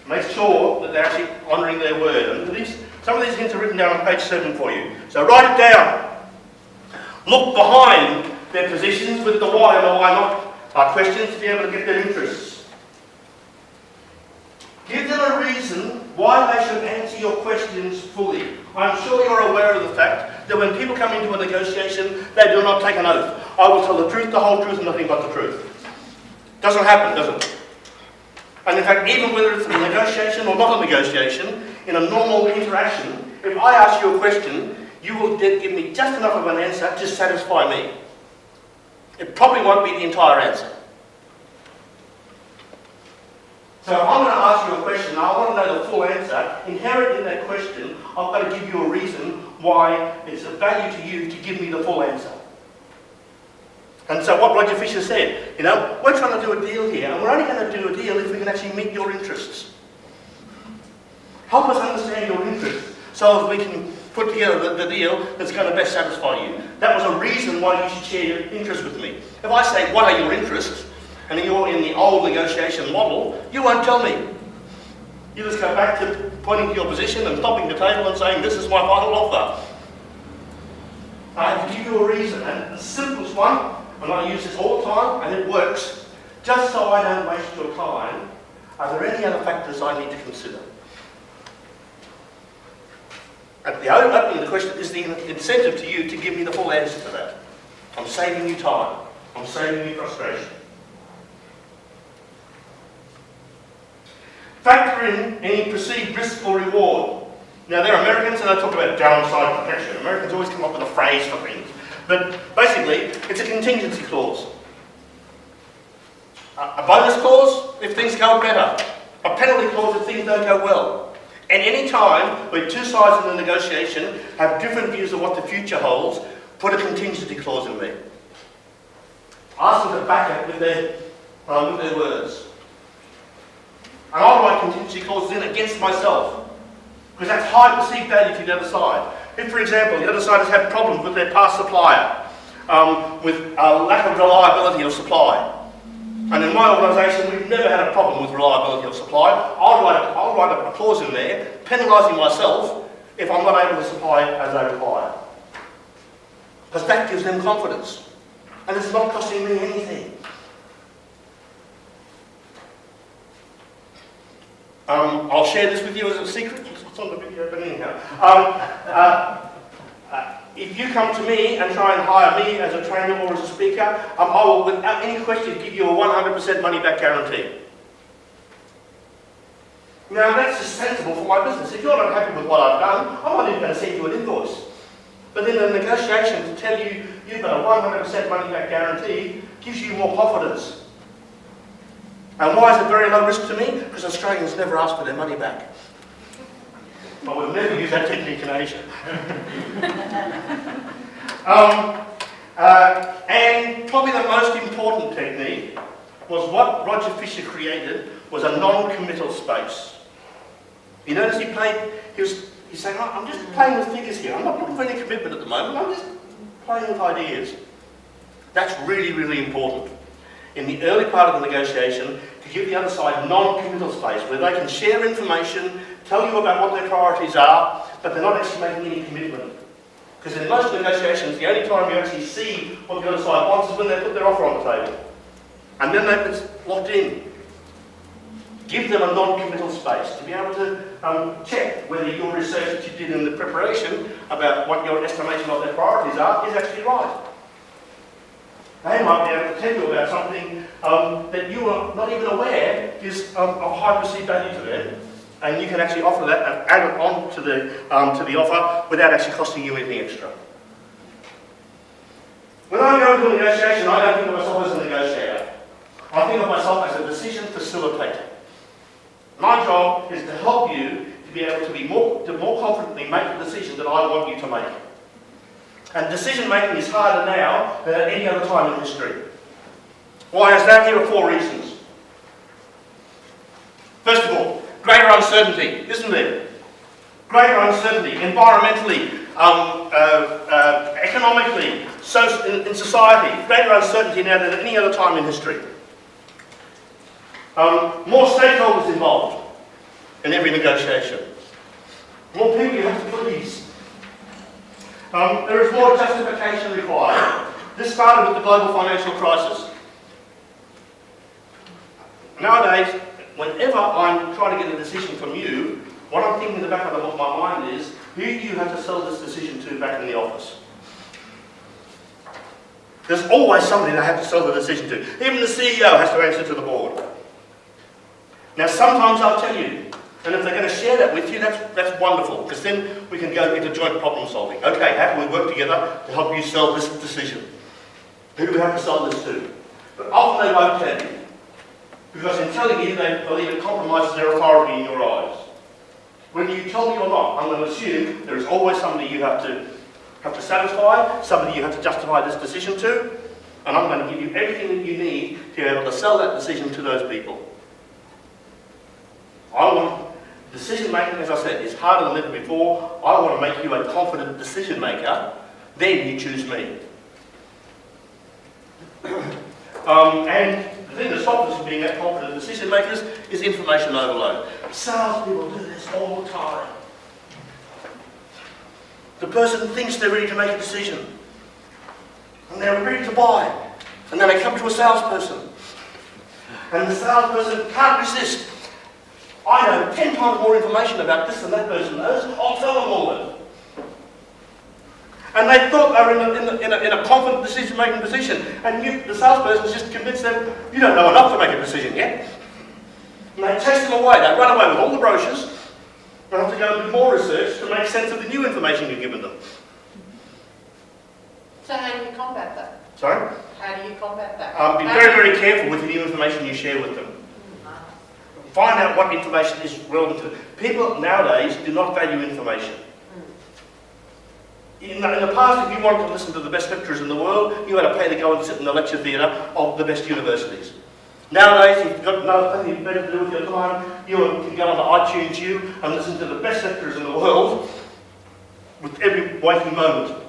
Make sure that they're actually honouring their word. And some of these hints are written down on page 7 for you. So write it down. Look behind their positions with the why and the why not questions to be able to get their interests. Give them a reason why they should answer your questions fully. I'm sure you're aware of the fact that when people come into a negotiation, they do not take an oath. I will tell the truth, the whole truth, and nothing but the truth. Doesn't happen, does it? And in fact, even whether it's a negotiation or not a negotiation, in a normal interaction, if I ask you a question, you will give me just enough of an answer to satisfy me. It probably won't be the entire answer. So if I'm going to ask you a question, I want to know the full answer. Inherent in that question, I've got to give you a reason why it's of value to you to give me the full answer. And so what Roger Fisher said, we're trying to do a deal here, and we're only going to do a deal if we can actually meet your interests. Help us understand your interests so that we can put together the deal that's going to best satisfy you. That was a reason why you should share your interests with me. If I say, what are your interests? And you're in the old negotiation model, you won't tell me. You just go back to pointing to your position and stopping the table and saying, this is my final offer. I have to give you a reason, and the simplest one, and I use this all the time, and it works, just so I don't waste your time, are there any other factors I need to consider? At the opening of the question is the incentive to you to give me the full answer to that. I'm saving you time. I'm saving you frustration. Factor in any perceived risk or reward. Now, they're Americans and they talk about downside protection. Americans always come up with a phrase for things. But basically, it's a contingency clause. A bonus clause if things go better. A penalty clause if things don't go well. And any time where two sides in the negotiation have different views of what the future holds, put a contingency clause in there. Ask them to back it with their words. And I'll write contingency clauses in against myself, because that's high perceived value to the other side. If, for example, the other side has had problems with their past supplier, with a lack of reliability of supply, and in my organisation we've never had a problem with reliability of supply, I'll write a clause in there penalising myself if I'm not able to supply as they require. Because that gives them confidence. And it's not costing me anything. I'll share this with you as a secret. It's on the video, but anyhow. If you come to me and try and hire me as a trainer or as a speaker, I will, without any question, give you a 100% money-back guarantee. Now, that's just sensible for my business. If you're not happy with what I've done, I'm not even going to send you an invoice. But then the negotiation to tell you you've got a 100% money-back guarantee gives you more confidence. And why is it very low risk to me? Because Australians never ask for their money back. But we've never used that technique in Asia. And probably the most important technique was what Roger Fisher created was a non-committal space. You notice he's saying, oh, I'm just playing with figures here. I'm not looking for any commitment at the moment. I'm just playing with ideas. That's really, really important. In the early part of the negotiation, to give the other side non-committal space where they can share information, tell you about what their priorities are, but they're not actually making any commitment. Because in most negotiations, the only time you actually see what the other side wants is when they put their offer on the table. And then it's locked in. Give them a non-committal space to be able to check whether your research that you did in the preparation about what your estimation of their priorities are is actually right. They might be able to tell you about something that you are not even aware is of high perceived value to them, and you can actually offer that and add it on to the offer without actually costing you anything extra. When I go into a negotiation, I don't think of myself as a negotiator. I think of myself as a decision facilitator. My job is to help you to be able to more confidently make the decision that I want you to make. And decision making is harder now than at any other time in history. Why is that? Here are 4 reasons. First of all, greater uncertainty, isn't there? Greater uncertainty, environmentally, economically, in society, greater uncertainty now than at any other time in history. More stakeholders involved in every negotiation. More people you have to please. There is more justification required. This started with the global financial crisis. Nowadays, whenever I'm trying to get a decision from you, what I'm thinking in the back of my mind is, who do you have to sell this decision to back in the office? There's always somebody they have to sell the decision to. Even the CEO has to answer to the board. Now, sometimes I'll tell you, and if they're going to share that with you, that's wonderful, because then we can go into joint problem solving. Okay, how can we work together to help you sell this decision? Who do we have to sell this to? But often they won't tell you, because in telling you, they believe it compromises their authority in your eyes. Whether you tell me or not, I'm going to assume there is always somebody you have to satisfy, somebody you have to justify this decision to, and I'm going to give you everything that you need to be able to sell that decision to those people. Decision making, as I said, is harder than ever before. I want to make you a confident decision maker, then you choose me. And the thing that stops us from being that confident decision makers is information overload. Salespeople do this all the time. The person thinks they're ready to make a decision, and they're ready to buy, and then they come to a salesperson, and the salesperson can't resist. I know 10 times more information about this than that person knows. I'll tell them all that. And they thought they were in a confident decision-making position, and the salesperson just convinced them, you don't know enough to make a decision yet. And they chase them away. They run away with all the brochures, and have to go and do more research to make sense of the new information you've given them. So how do you combat that? Sorry? How do you combat that? Be very, very careful with the new information you share with them. Find out what information is relevant to them. People nowadays do not value information. In the past, if you wanted to listen to the best lecturers in the world, you had to pay to go and sit in the lecture theatre of the best universities. Nowadays, you've got nothing better to do with your time, you can go onto iTunes and listen to the best lecturers in the world with every waking moment.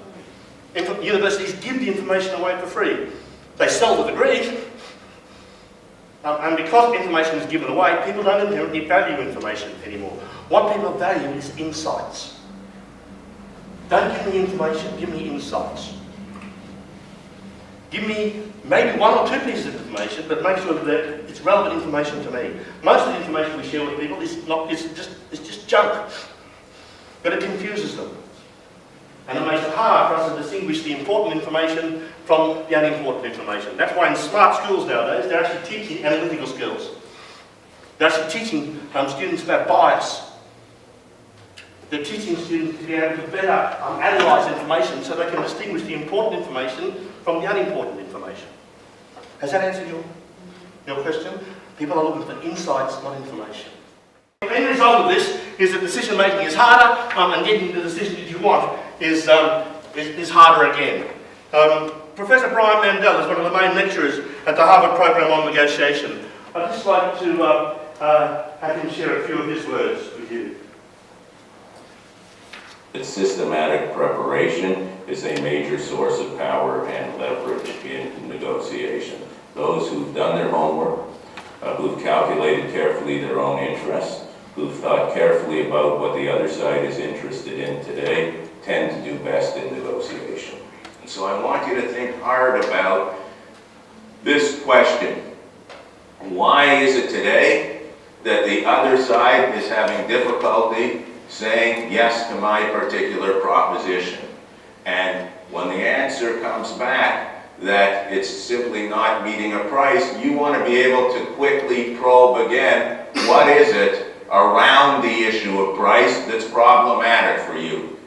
Universities give the information away for free. They sell the degree. And because information is given away, people don't inherently value information anymore. What people value is insights. Don't give me information, give me insights. Give me maybe 1 or 2 pieces of information, but make sure that it's relevant information to me. Most of the information we share with people is just junk, but it confuses them. And it makes it hard for us to distinguish the important information from the unimportant information. That's why in smart schools nowadays, they're actually teaching analytical skills. They're actually teaching students about bias. They're teaching students to be able to better analyse information so they can distinguish the important information from the unimportant information. Has that answered your question? People are looking for insights, not information. The end result of this is that decision making is harder, and getting the decision that you want is harder again. Professor Brian Mandel is one of the main lecturers at the Harvard Program on Negotiation. I'd just like to have him share a few of his words with you. Systematic preparation is a major source of power and leverage in negotiation. Those who've done their homework, who've calculated carefully their own interests, who've thought carefully about what the other side is interested in today tend to do best in negotiation. And so I want you to think hard about this question. Why is it today that the other side is having difficulty saying yes to my particular proposition? And when the answer comes back that it's simply not meeting a price, you want to be able to quickly probe again, what is it around the issue of price that's problematic for you?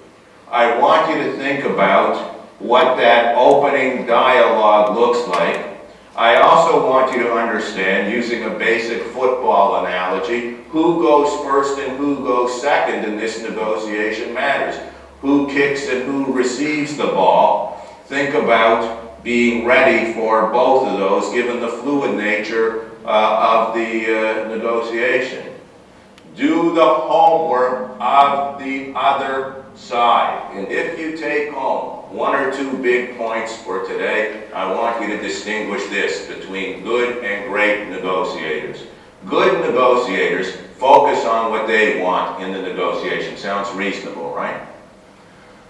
I want you to think about what that opening dialogue looks like. I also want you to understand, using a basic football analogy, who goes first and who goes second in this negotiation matters. Who kicks and who receives the ball. Think about being ready for both of those, given the fluid nature of the negotiation. Do the homework of the other side. And if you take home one or two big points for today, I want you to distinguish this between good and great negotiators. Good negotiators focus on what they want in the negotiation. Sounds reasonable, right?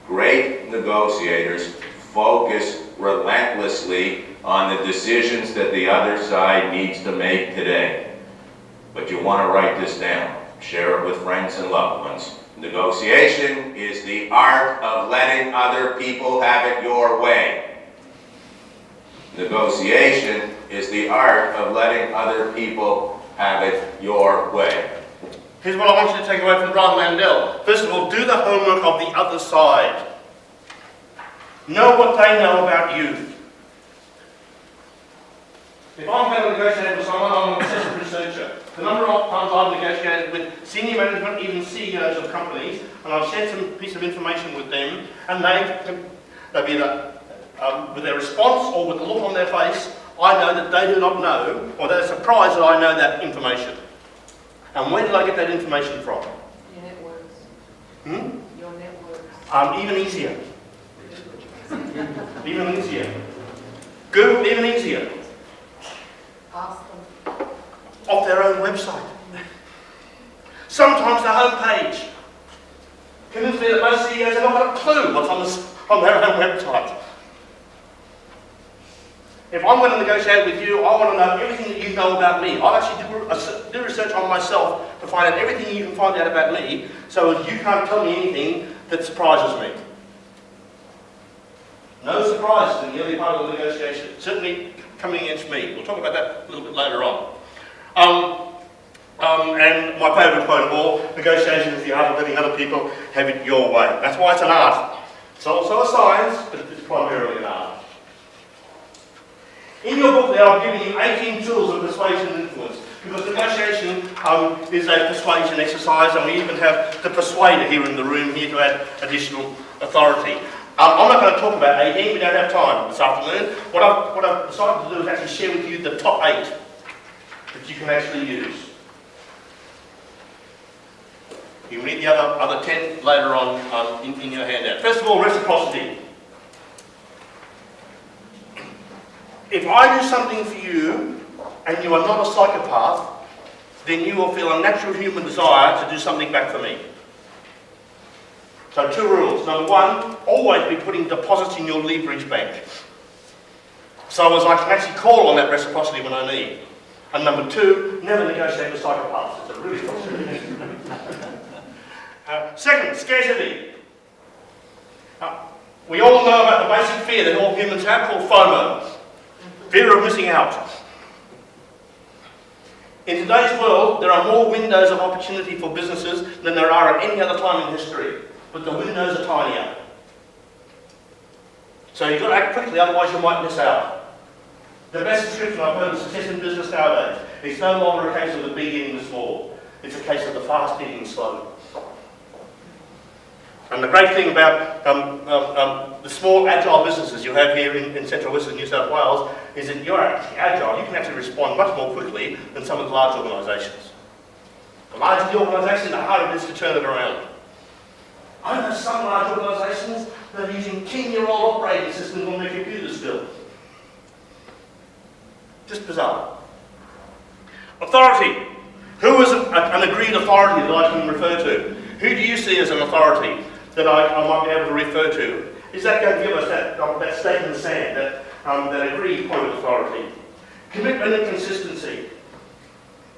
Great negotiators focus relentlessly on the decisions that the other side needs to make today. But you want to write this down. Share it with friends and loved ones. Negotiation is the art of letting other people have it your way. Negotiation is the art of letting other people have it your way. Here's what I want you to take away from Brian Mandel. First of all, do the homework of the other side. Know what they know about you. If I'm going to negotiate with someone, I'm an obsessive researcher. The number of times I've negotiated with senior management, even CEOs of companies, and I've shared some piece of information with them, and they've either, with their response or with the look on their face, I know that they do not know, or they're surprised that I know that information. And where did I get that information from? Your networks. Your networks. Even easier. Even easier. Google, even easier. Ask them. Off their own website. Sometimes the homepage. Convince me that most CEOs have not got a clue what's on their own website. If I'm going to negotiate with you, I want to know everything that you know about me. I'll actually do research on myself to find out everything you can find out about me, so as you can't tell me anything that surprises me. No surprises in the early part of the negotiation, certainly coming against me. We'll talk about that a little bit later on. And my favourite quote of all, negotiation is the art of letting other people have it your way. That's why it's an art. It's also a science, but it's primarily an art. In your book there, I've given you 18 tools of persuasion and influence, because negotiation is a persuasion exercise, and we even have the persuader here in the room here to add additional authority. I'm not going to talk about 18, we don't have time this afternoon. What I've decided to do is actually share with you the top 8 that you can actually use. You can read the other 10 later on in your handout. First of all, reciprocity. If I do something for you and you are not a psychopath, then you will feel a natural human desire to do something back for me. So 2 rules. Number 1, always be putting deposits in your leverage bank, so as I can actually call on that reciprocity when I need. And number 2, never negotiate with psychopaths. It's a really frustrating. Second, scarcity. We all know about the basic fear that all humans have called FOMO, fear of missing out. In today's world, there are more windows of opportunity for businesses than there are at any other time in history, but the windows are tinier. So you've got to act quickly, otherwise you might miss out. The best description I've heard of success in business nowadays, it's no longer a case of the big eating the small, it's a case of the fast eating the slow. And the great thing about the small agile businesses you have here in central western New South Wales is that you're actually agile. You can actually respond much more quickly than some of the large organisations. The larger the organisation, the harder it is to turn it around. I know some large organisations that are using 10-year-old operating systems on their computers still. Just bizarre. Authority. Who is an agreed authority that I can refer to? Who do you see as an authority that I might be able to refer to? Is that going to give us that stake in the sand, that agreed point of authority? Commitment and consistency.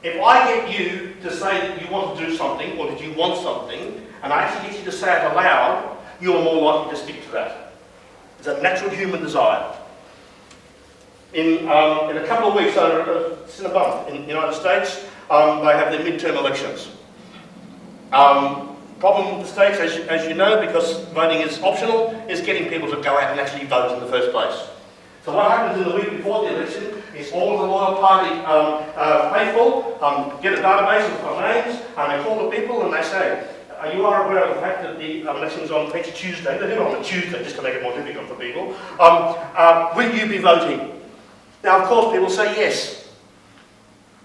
If I get you to say that you want to do something, or that you want something, and I actually get you to say it aloud, you're more likely to stick to that. It's a natural human desire. In a couple of weeks, it's in a month, in the United States, they have their midterm elections. Problem with the States, as you know, because voting is optional, is getting people to go out and actually vote in the first place. So what happens in the week before the election is all the loyal party faithful get a database of names, and they call the people and they say, you are aware of the fact that the election's on next Tuesday. They do it on a Tuesday just to make it more difficult for people. Will you be voting? Now, of course, people say yes,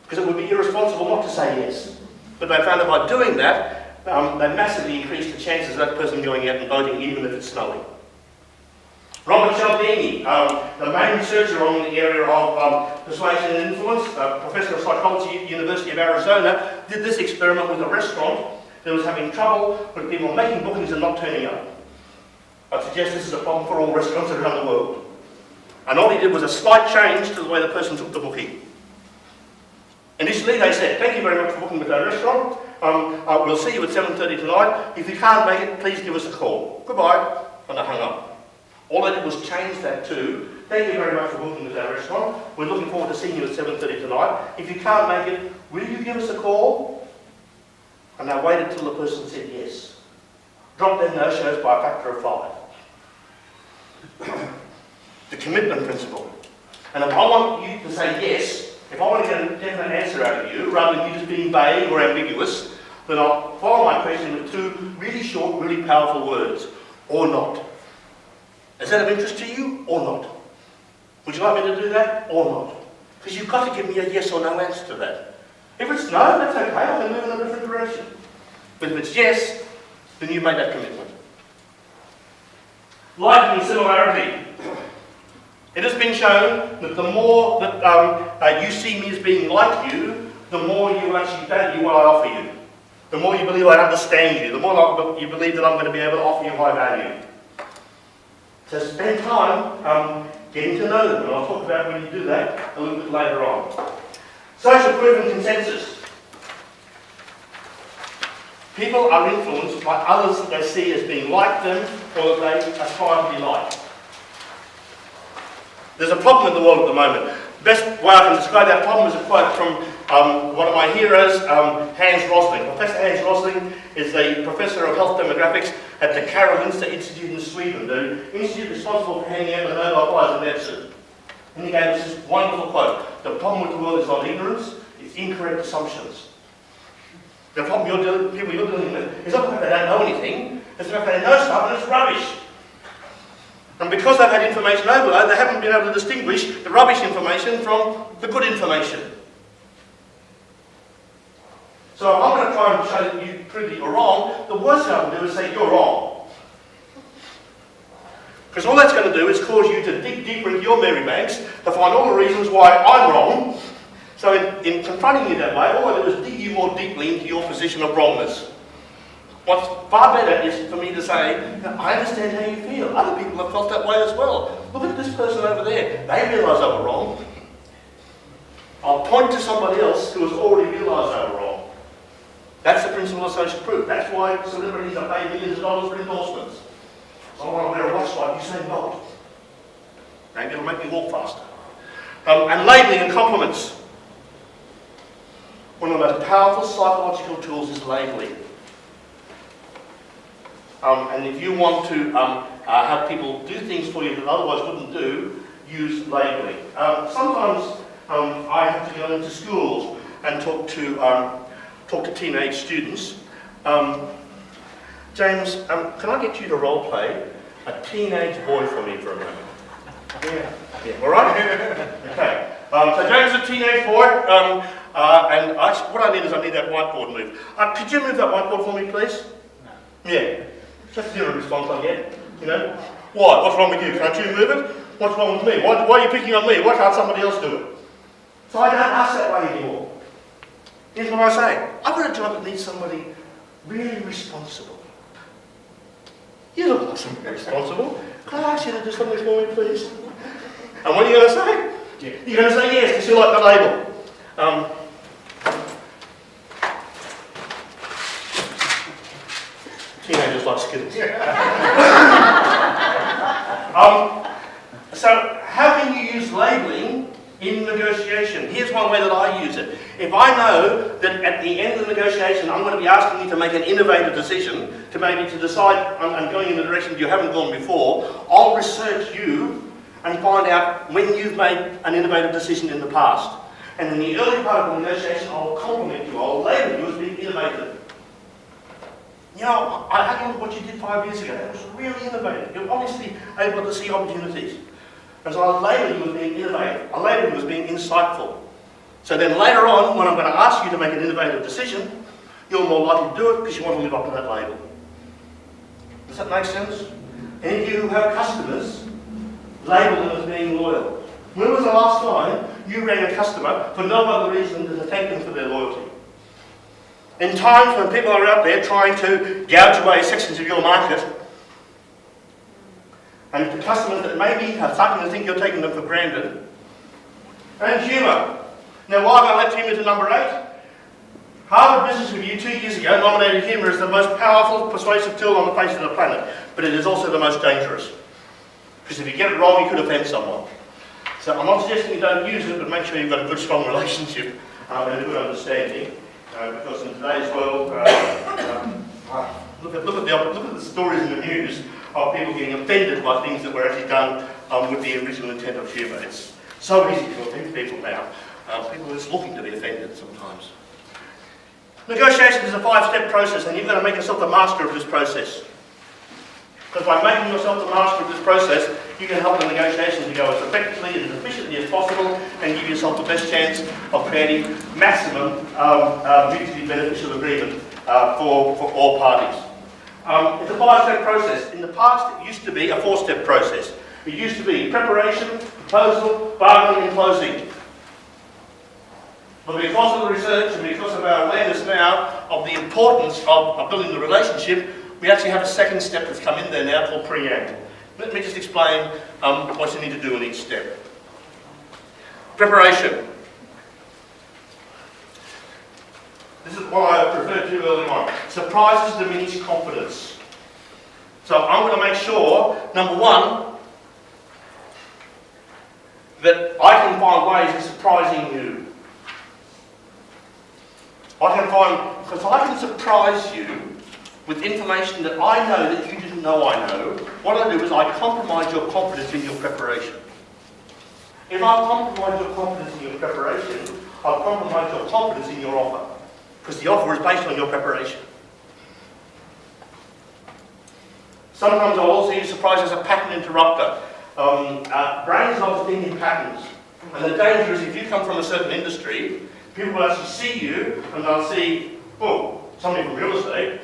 because it would be irresponsible not to say yes. But they found that by doing that, they massively increase the chances of that person going out and voting, even if it's snowing. Robert Cialdini, the main researcher on the area of persuasion and influence, professor of psychology at the University of Arizona, did this experiment with a restaurant that was having trouble with people making bookings and not turning up. I suggest this is a problem for all restaurants around the world. And all he did was a slight change to the way the person took the booking. Initially they said, thank you very much for booking with our restaurant. We'll see you at 7:30 tonight. If you can't make it, please give us a call. Goodbye. And they hung up. All they did was change that to, thank you very much for booking with our restaurant. We're looking forward to seeing you at 7:30 tonight. If you can't make it, will you give us a call? And they waited till the person said yes. Dropped their no-shows by a factor of 5. The commitment principle. And if I want you to say yes, if I want to get a definite answer out of you, rather than you just being vague or ambiguous, then I'll follow my question with 2 really short, really powerful words. Or not. Is that of interest to you or not? Would you like me to do that or not? Because you've got to give me a yes or no answer to that. If it's no, that's okay, I can move in a different direction. But if it's yes, then you made that commitment. Like and similarity. It has been shown that the more that you see me as being like you, the more you will actually value what I offer you. The more you believe I understand you, the more you believe that I'm going to be able to offer you high value. So spend time getting to know them, and I'll talk about when you do that a little bit later on. Social proof and consensus. People are influenced by others that they see as being like them or that they aspire to be like. There's a problem in the world at the moment. The best way I can describe that problem is a quote from one of my heroes, Hans Rosling. Professor Hans Rosling is a professor of health demographics at the Karolinska Institute in Sweden, the institute responsible for handing out the Nobel Prize in medicine. And he gave us this wonderful quote: the problem with the world is not ignorance, it's incorrect assumptions. The problem people you're dealing with is not the fact they don't know anything, it's the fact they know stuff and it's rubbish. And because they've had information overload, they haven't been able to distinguish the rubbish information from the good information. So if I'm going to try and show that you prove that you're wrong, the worst thing I can do is say you're wrong. Because all that's going to do is cause you to dig deeper into your memory banks to find all the reasons why I'm wrong. So in confronting you that way, all I do is dig you more deeply into your position of wrongness. What's far better is for me to say, I understand how you feel. Other people have felt that way as well. Look at this person over there. They realise they were wrong. I'll point to somebody else who has already realised they were wrong. That's the principle of social proof. That's why celebrities are paid millions of dollars for endorsements. I want to wear a watch like Usain Bolt. Maybe it'll make me walk faster. And labelling and compliments. One of the most powerful psychological tools is labelling. And if you want to have people do things for you that otherwise wouldn't do, use labelling. Sometimes I have to go into schools and talk to teenage students. James, can I get you to role play a teenage boy for me for a moment? Yeah. All right? Okay. So James is a teenage boy, and what I need is I need that whiteboard moved. Could you move that whiteboard for me, please? No. Yeah. Just zero response I get, you know. Why? What's wrong with you? Can't you move it? What's wrong with me? Why are you picking on me? Why can't somebody else do it? So I don't ask that way anymore. Here's what I say. I've got a job that needs somebody really responsible. You don't want somebody responsible. Can I ask you to do something for me, please? And what are you going to say? Yeah. You're going to say yes, because you like the label. Teenagers like Skittles. So, how can you use labelling in negotiation? Here's one way that I use it. If I know that at the end of the negotiation I'm going to be asking you to make an innovative decision, to maybe to decide I'm going in the direction you haven't gone before, I'll research you and find out when you've made an innovative decision in the past. And in the early part of the negotiation, I'll compliment you, I'll label you as being innovative. You know, I had a look at what you did 5 years ago. It was really innovative. You're obviously able to see opportunities. And so I label you as being innovative. I label you as being insightful. So then later on, when I'm going to ask you to make an innovative decision, you're more likely to do it because you want to live up to that label. Does that make sense? Any of you who have customers, label them as being loyal. When was the last time you rang a customer for no other reason than to thank them for their loyalty? In times when people are out there trying to gouge away sections of your market, and the customers that maybe are starting to think you're taking them for granted, and humour. Now, why have I left humour to number 8? Harvard Business Review 2 years ago nominated humour as the most powerful persuasive tool on the face of the planet, but it is also the most dangerous. Because if you get it wrong, you could offend someone. So I'm not suggesting you don't use it, but make sure you've got a good, strong relationship and a good understanding. Because in today's world, look at the stories in the news of people getting offended by things that were actually done with the original intent of humour. It's so easy to offend people now. People are just looking to be offended sometimes. Negotiation is a 5-step process, and you've got to make yourself the master of this process. Because by making yourself the master of this process, you can help the negotiations to go as effectively and as efficiently as possible and give yourself the best chance of creating maximum mutually beneficial agreement for all parties. It's a 5-step process. In the past, it used to be a 4-step process. It used to be preparation, proposal, bargaining and closing. But because of the research and because of our awareness now of the importance of building the relationship, we actually have a 2nd step that's come in there now called preamble. Let me just explain what you need to do in each step. Preparation. This is what I referred to earlier on. Surprises diminish confidence. So I'm going to make sure, number 1, that I can find ways of surprising you. Because I can surprise you with information that I know that you didn't know I know. What I do is I compromise your confidence in your preparation. If I compromise your confidence in your preparation, I'll compromise your confidence in your offer. Because the offer is based on your preparation. Sometimes I'll also use surprise as a pattern interrupter. Brains love to think in patterns. And the danger is if you come from a certain industry, people will actually see you and they'll see, oh, somebody from real estate.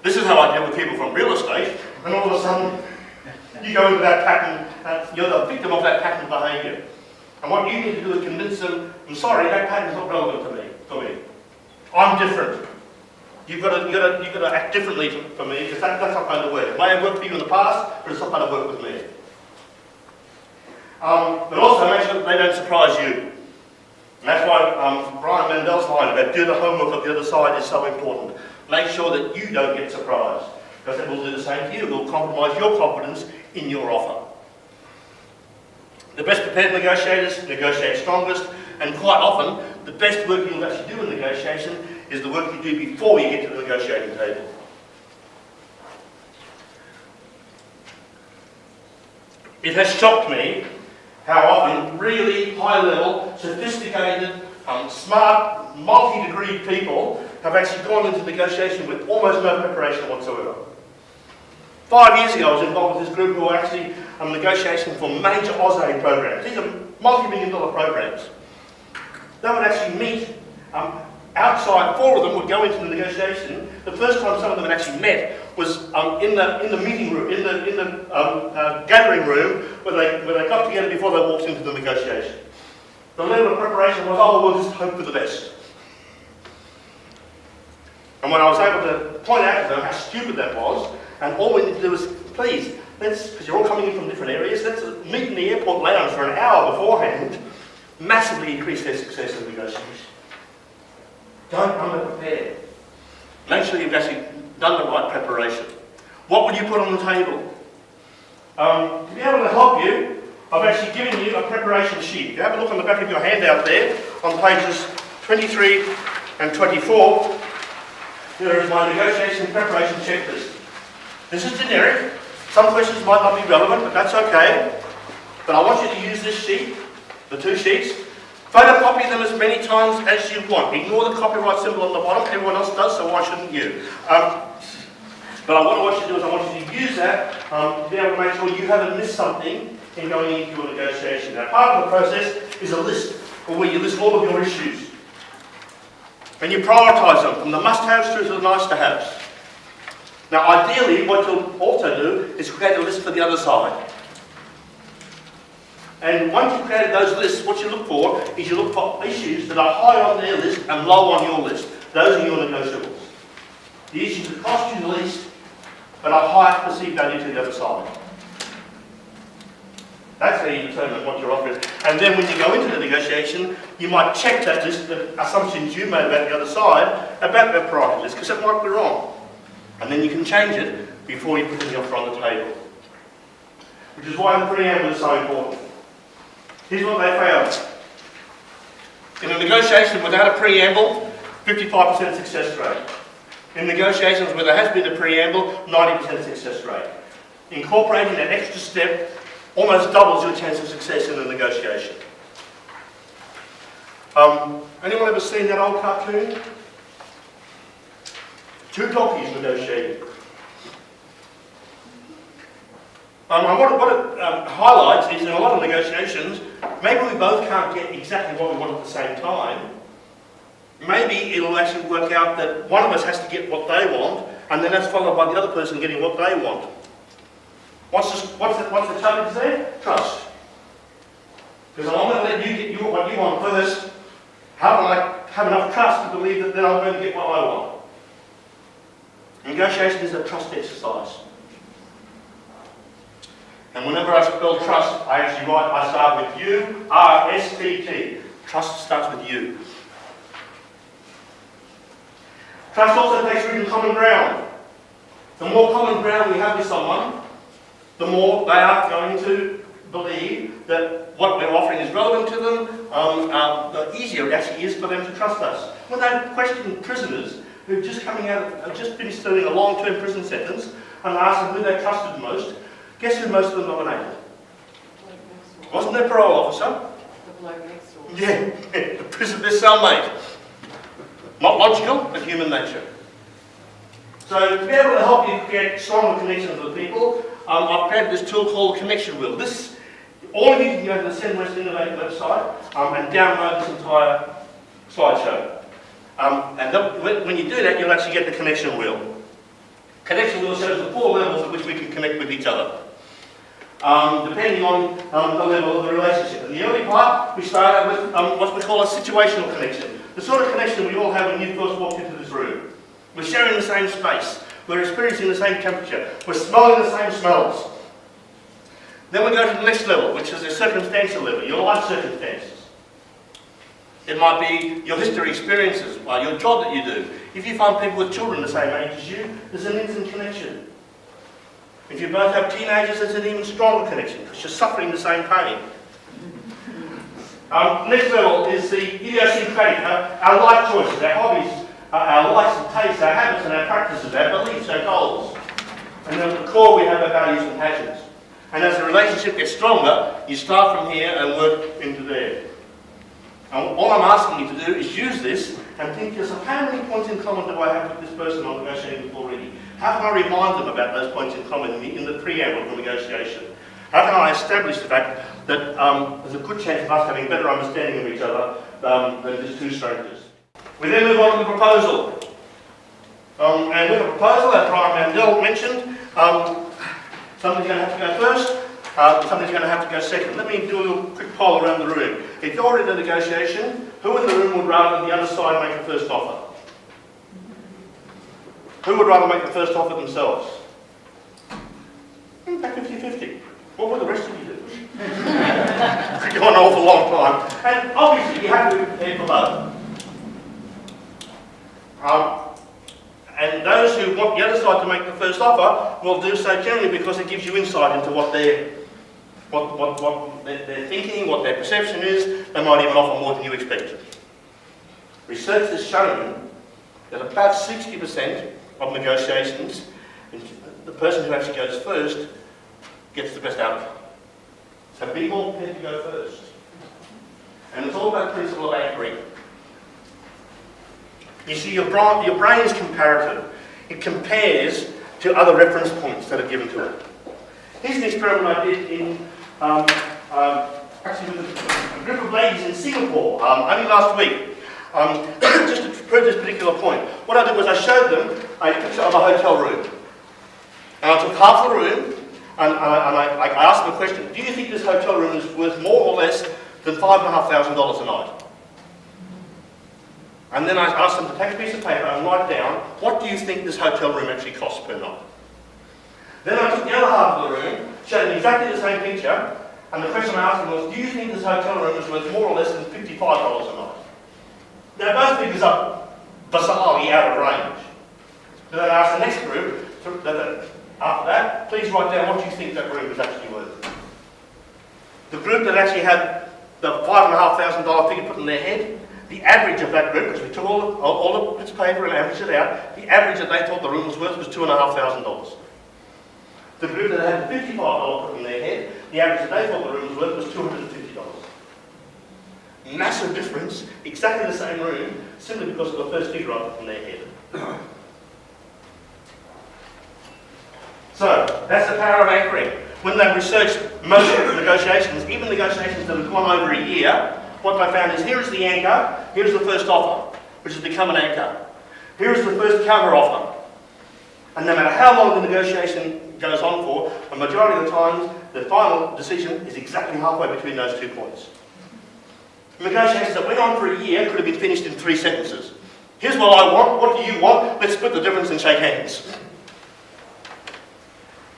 This is how I deal with people from real estate. And all of a sudden, you go into that pattern, you're the victim of that pattern behaviour. And what you need to do is convince them, I'm sorry, that pattern's not relevant for me. I'm different. You've got to act differently for me, because that's not going to work. It may have worked for you in the past, but it's not going to work with me. But also make sure that they don't surprise you. And that's why Brian Mandel's line about do the homework of the other side is so important. Make sure that you don't get surprised, because it will do the same to you. It will compromise your confidence in your offer. The best prepared negotiators negotiate strongest, and quite often, the best work you'll actually do in negotiation is the work you do before you get to the negotiating table. It has shocked me how often really high-level, sophisticated, smart, multi-degreed people have actually gone into negotiation with almost no preparation whatsoever. 5 years ago, I was involved with this group who were actually negotiating for major AusAid programs. These are multi-million-dollar programs. They would actually meet outside. 4 of them would go into the negotiation. The first time some of them had actually met was in the meeting room, in the gathering room, where they got together before they walked into the negotiation. The level of preparation was, oh, we'll just hope for the best. And when I was able to point out to them how stupid that was, and all we need to do is, please, because you're all coming in from different areas, let's meet in the airport lounge for an hour beforehand, massively increase their success in negotiation. Don't under-prepare. Make sure you've actually done the right preparation. What would you put on the table? To be able to help you, I've actually given you a preparation sheet. If you have a look on the back of your handout there, on pages 23 and 24, there is my negotiation preparation checklist. This is generic. Some questions might not be relevant, but that's okay. But I want you to use this sheet, the two sheets, photocopy them as many times as you want. Ignore the copyright symbol on the bottom. Everyone else does, so why shouldn't you? But what I want you to do is I want you to use that to be able to make sure you haven't missed something in going into your negotiation. Now, part of the process is a list, or where you list all of your issues. And you prioritise them from the must-haves through to the nice-to-haves. Now, ideally, what you'll also do is create a list for the other side. And once you've created those lists, what you look for is you look for issues that are high on their list and low on your list. Those are your negotiables. The issues that cost you the least, but are high perceived value to the other side. That's how you determine what you're offering. And then when you go into the negotiation, you might check that list, the assumptions you made about the other side, about their priority list, because it might be wrong. And then you can change it before you put the offer on the table. Which is why the preamble is so important. Here's what they found. In a negotiation without a preamble, 55% success rate. In negotiations where there has been a preamble, 90% success rate. Incorporating that extra step almost doubles your chance of success in a negotiation. Anyone ever seen that old cartoon? Two donkeys negotiating. What it highlights is in a lot of negotiations, maybe we both can't get exactly what we want at the same time. Maybe it'll actually work out that one of us has to get what they want, and then that's followed by the other person getting what they want. What's the challenge there? Trust. Because I'm going to let you get what you want first. How can I have enough trust to believe that then I'm going to get what I want? Negotiation is a trust exercise. And whenever I spell trust, I actually write, I start with you, R-S-T-T. Trust starts with you. Trust also takes root in common ground. The more common ground we have with someone, the more they are going to believe that what we're offering is relevant to them, the easier it actually is for them to trust us. When they question prisoners who've just just finished serving a long-term prison sentence, and ask them who they trusted most, guess who most of them nominated? Wasn't their parole officer? The bloke next door. Yeah, the prison, their cellmate. Not logical, but human nature. So to be able to help you create stronger connections with people, I've created this tool called Connection Wheel. All of you can go to the CenWest Innovate website and download this entire slideshow. When you do that, you'll actually get the Connection Wheel. Connection Wheel shows the 4 levels at which we can connect with each other, depending on the level of the relationship. In the early part, we started with what we call a situational connection. The sort of connection we all have when you first walked into this room. We're sharing the same space. We're experiencing the same temperature. We're smelling the same smells. Then we go to the next level, which is a circumstantial level, your life circumstances. It might be your history, experiences, your job that you do. If you find people with children the same age as you, there's an instant connection. If you both have teenagers, there's an even stronger connection because you're suffering the same pain. Next level is the idiosyncratic, our life choices, our hobbies, our likes and tastes, our habits and our practices, our beliefs, our goals. And then at the core we have our values and passions. And as the relationship gets stronger, you start from here and work into there. And all I'm asking you to do is use this and think to yourself, how many points in common do I have with this person I'm negotiating with already? How can I remind them about those points in common in the preamble of the negotiation? How can I establish the fact that there's a good chance of us having better understanding of each other than just two strangers? We then move on to the proposal. And with a proposal, as Brian Mandel mentioned, somebody's going to have to go first, somebody's going to have to go second. Let me do a little quick poll around the room. If you're in a negotiation, who in the room would rather the other side make the first offer? Who would rather make the first offer themselves? About 50-50. What would the rest of you do? Could go on an awful long time. And obviously you have to be prepared for both. And those who want the other side to make the first offer will do so generally because it gives you insight into what they're thinking, what their perception is. They might even offer more than you expected. Research has shown that about 60% of negotiations, the person who actually goes first gets the best outcome. So be more prepared to go first. And it's all about the principle of anchoring. You see, your brain is comparative. It compares to other reference points that are given to it. Here's an experiment I did in, actually with a group of ladies in Singapore, only last week. Just to prove this particular point. What I did was I showed them a picture of a hotel room. And I took half the room and I asked them a question. Do you think this hotel room is worth more or less than $5,500 a night? And then I asked them to take a piece of paper and write down, what do you think this hotel room actually costs per night? Then I took the other half of the room, showed them exactly the same picture, and the question I asked them was, do you think this hotel room is worth more or less than $55 a night? Now both figures are bizarrely out of range. Then I asked the next group, after that, please write down what you think that room is actually worth. The group that actually had the $5,500 figure put in their head, the average of that group, because we took all the bits of paper and averaged it out, the average that they thought the room was worth was $2,500. The group that had the $55 put in their head, the average that they thought the room was worth was $250. Massive difference, exactly the same room, simply because of the first figure I put in their head. So, that's the power of anchoring. When they've researched most of the negotiations, even negotiations that have gone over a year, what they found is here is the anchor, here's the first offer, which has become an anchor. Here is the first counter offer. And no matter how long the negotiation goes on for, a majority of the times, the final decision is exactly halfway between those 2 points. Negotiations that went on for a year could have been finished in 3 sentences. Here's what I want, what do you want, let's split the difference and shake hands.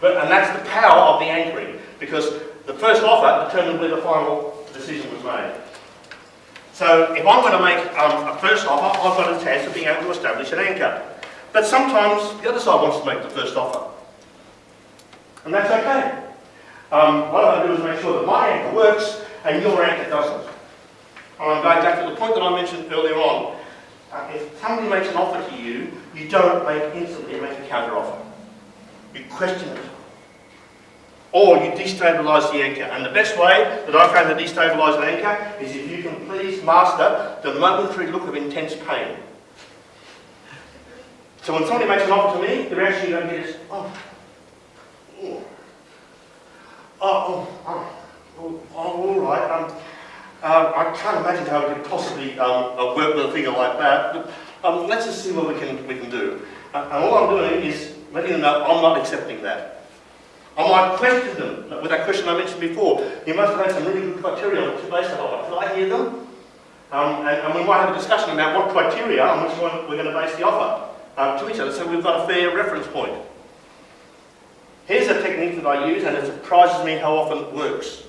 And that's the power of the anchoring, because the first offer determined where the final decision was made. So if I'm going to make a first offer, I've got a chance of being able to establish an anchor. But sometimes the other side wants to make the first offer. And that's okay. What I'm going to do is make sure that my anchor works and your anchor doesn't. And I'm going back to the point that I mentioned earlier on. If somebody makes an offer to you, you don't instantly make a counter offer. You question it. Or you destabilise the anchor. And the best way that I've found to destabilise an anchor is if you can please master the momentary look of intense pain. So when somebody makes an offer to me, the reaction you're going to get is, all right. I can't imagine how we could possibly work with a figure like that. But let's just see what we can do. And all I'm doing is letting them know I'm not accepting that. I might question them with that question I mentioned before. You must have had some really good criteria on which to base that on. Can I hear them? And we might have a discussion about what criteria on which one we're going to base the offer to each other, so we've got a fair reference point. Here's a technique that I use, and it surprises me how often it works.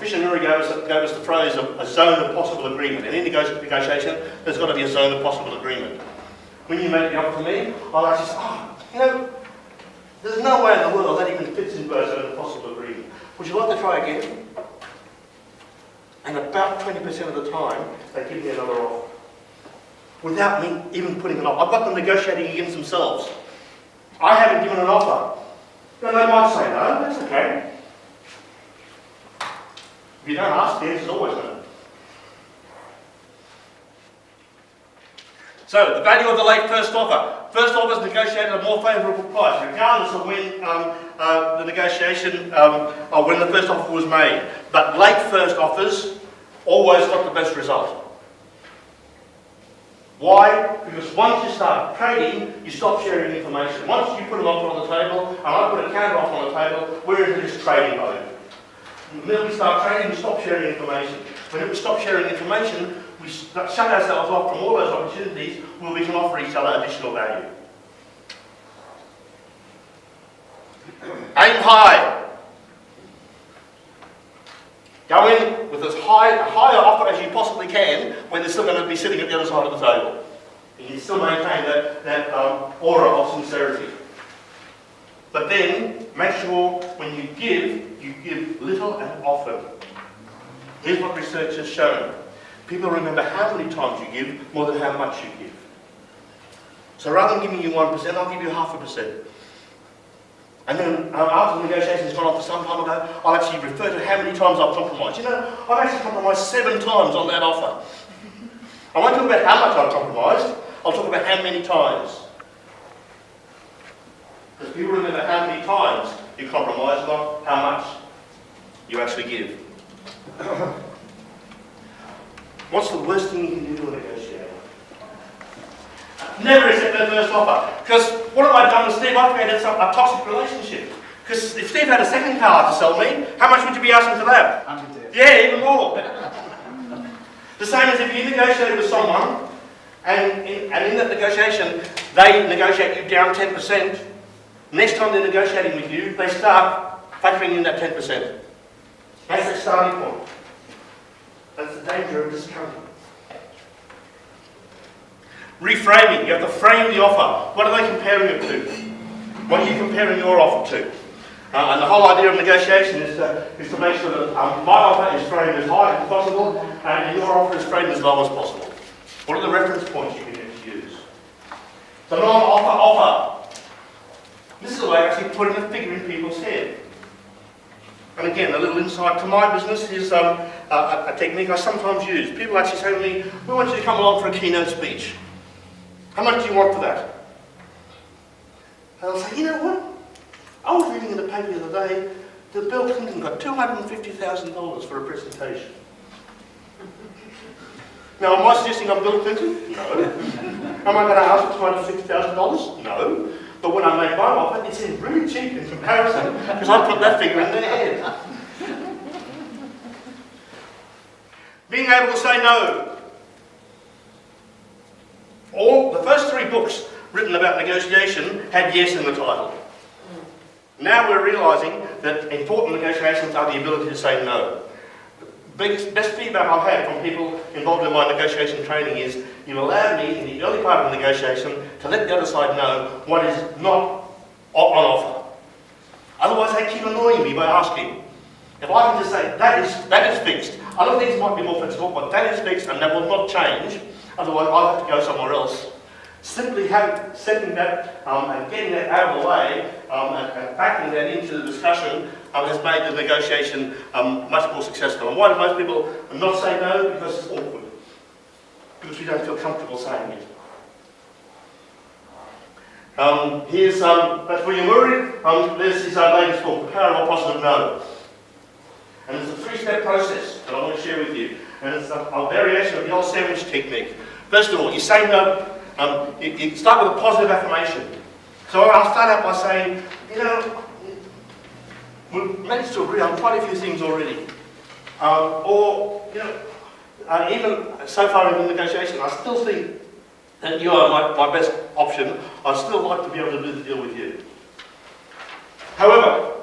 Fisher and Uri gave us the phrase of a zone of possible agreement. And in negotiation, there's got to be a zone of possible agreement. When you make the offer to me, I'll ask you, there's no way in the world that even fits into a zone of possible agreement. Would you like to try again? And about 20% of the time, they give me another offer. Without me even putting it off. I've got them negotiating against themselves. I haven't given an offer. Then they might say no, that's okay. If you don't ask, the answer's always no. So, the value of the late first offer. First offer is negotiated at a more favourable price, regardless of when the negotiation, or when the first offer was made. But late first offers always got the best result. Why? Because once you start trading, you stop sharing information. Once you put an offer on the table, and I put a counter offer on the table, we're into this trading mode. The minute we start trading, we stop sharing information. When we stop sharing information, we shut ourselves off from all those opportunities where we can offer each other additional value. high. Go in with as high a higher offer as you possibly can when they're still going to be sitting at the other side of the table. And you still maintain that aura of sincerity. But then, make sure when you give little and often. Here's what research has shown. People remember how many times you give more than how much you give. So rather than giving you 1%, I'll give you 0.5%. And then after the negotiation's gone on for some time ago, I'll actually refer to how many times I've compromised. You know, I've actually compromised 7 times on that offer. I won't talk about how much I've compromised, I'll talk about how many times. Because people remember how many times you compromise, not how much you actually give. What's the worst thing you can do to a negotiator? Never accept their first offer. Because what have I done with Steve? I've created a toxic relationship. Because if Steve had a second car to sell me, how much would you be asking for that? 100. Yeah, even more. The same as if you negotiate with someone, and in that negotiation, they negotiate you down 10%. Next time they're negotiating with you, they start factoring in that 10%. That's the starting point. That's the danger of discounting. Reframing. You have to frame the offer. What are they comparing it to? What are you comparing your offer to? And the whole idea of negotiation is to make sure that my offer is framed as high as possible and your offer is framed as low as possible. What are the reference points you can use? The non-offer offer. This is a way of actually putting a figure in people's head. And again, a little insight to my business is a technique I sometimes use. People actually say to me, we want you to come along for a keynote speech. How much do you want for that? And I'll say, you know what? I was reading in the paper the other day that Bill Clinton got $250,000 for a presentation. Now, am I suggesting I'm Bill Clinton? No. Am I going to ask for $250,000? No. But when I make my offer, it seems really cheap in comparison because I put that figure in their head. Being able to say no. All the first 3 books written about negotiation had yes in the title. Now we're realising that important negotiations are the ability to say no. Best feedback I've had from people involved in my negotiation training is you allowed me in the early part of the negotiation to let the other side know what is not on offer. Otherwise they keep annoying me by asking. If I can just say that is fixed, other things might be more flexible, but that is fixed and that will not change, otherwise I'll have to go somewhere else. Simply setting that and getting that out of the way and factoring that into the discussion has made the negotiation much more successful. And why do most people not say no? Because it's awkward. Because we don't feel comfortable saying it. Here's, but for your worried, this is our latest book, The Power of a Positive No. And it's a 3-step process that I want to share with you. And it's a variation of the old sandwich technique. First of all, you say no. You start with a positive affirmation. So I'll start out by saying, you know, we've managed to agree on quite a few things already. Or, you know, even so far in the negotiation, I still think that you are my best option. I'd still like to be able to do the deal with you. However,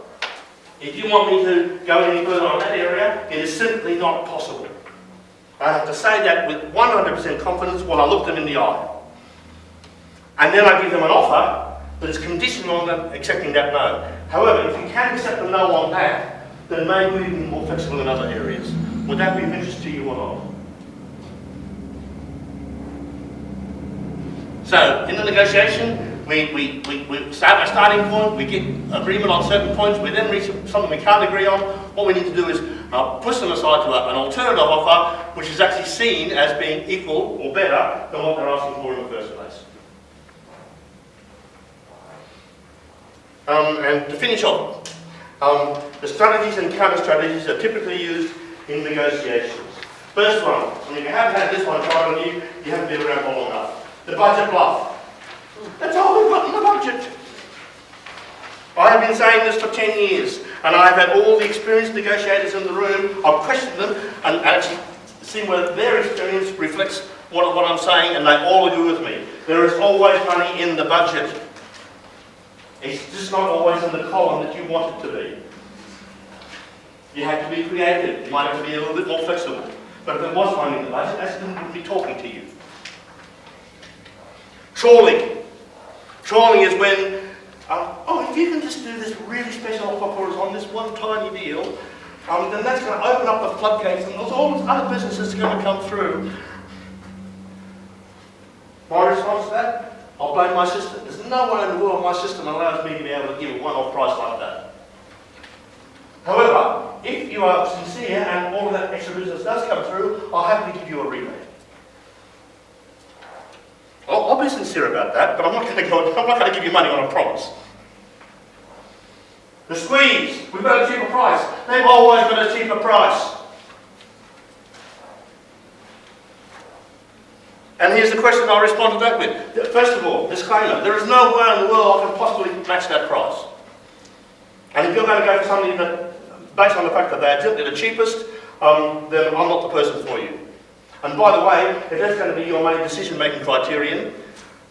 if you want me to go any further on that area, it is simply not possible. I have to say that with 100% confidence while I look them in the eye. And then I give them an offer that is conditional on them accepting that no. However, if you can accept the no on that, then maybe we can be more flexible in other areas. Would that be of interest to you or not? So, in the negotiation, we start a starting point, we get agreement on certain points, we then reach something we can't agree on. What we need to do is push them aside to an alternative offer, which is actually seen as being equal or better than what they're asking for in the first place. And to finish off, the strategies and counter-strategies are typically used in negotiations. First one, I mean, if you haven't had this one tried on you, you haven't been around for long enough. The budget bluff. That's all we've got in the budget. I have been saying this for 10 years, and I've had all the experienced negotiators in the room. I've questioned them and actually seen whether their experience reflects what I'm saying, and they all agree with me. There is always money in the budget. It's just not always in the column that you want it to be. You have to be creative. You might have to be a little bit more flexible. But if there was money in the budget, that's wouldn't be talking to you. Trawling. Trawling is when, if you can just do this really special offer for us on this one tiny deal, then that's going to open up the floodgates and there's all these other businesses going to come through. My response to that? I'll blame my system. There's no one in the world my system allows me to be able to give a one-off price like that. However, if you are sincere and all of that extra business does come through, I'll happily give you a rebate. I'll be sincere about that, but I'm not going to give you money on a promise. The squeeze, we've got a cheaper price. They've always got a cheaper price. And here's the question I'll respond to that with. First of all, disclaimer, there is no way in the world I can possibly match that price. And if you're going to go for something that, based on the fact that they're simply the cheapest, then I'm not the person for you. And by the way, if that's going to be your main decision-making criterion,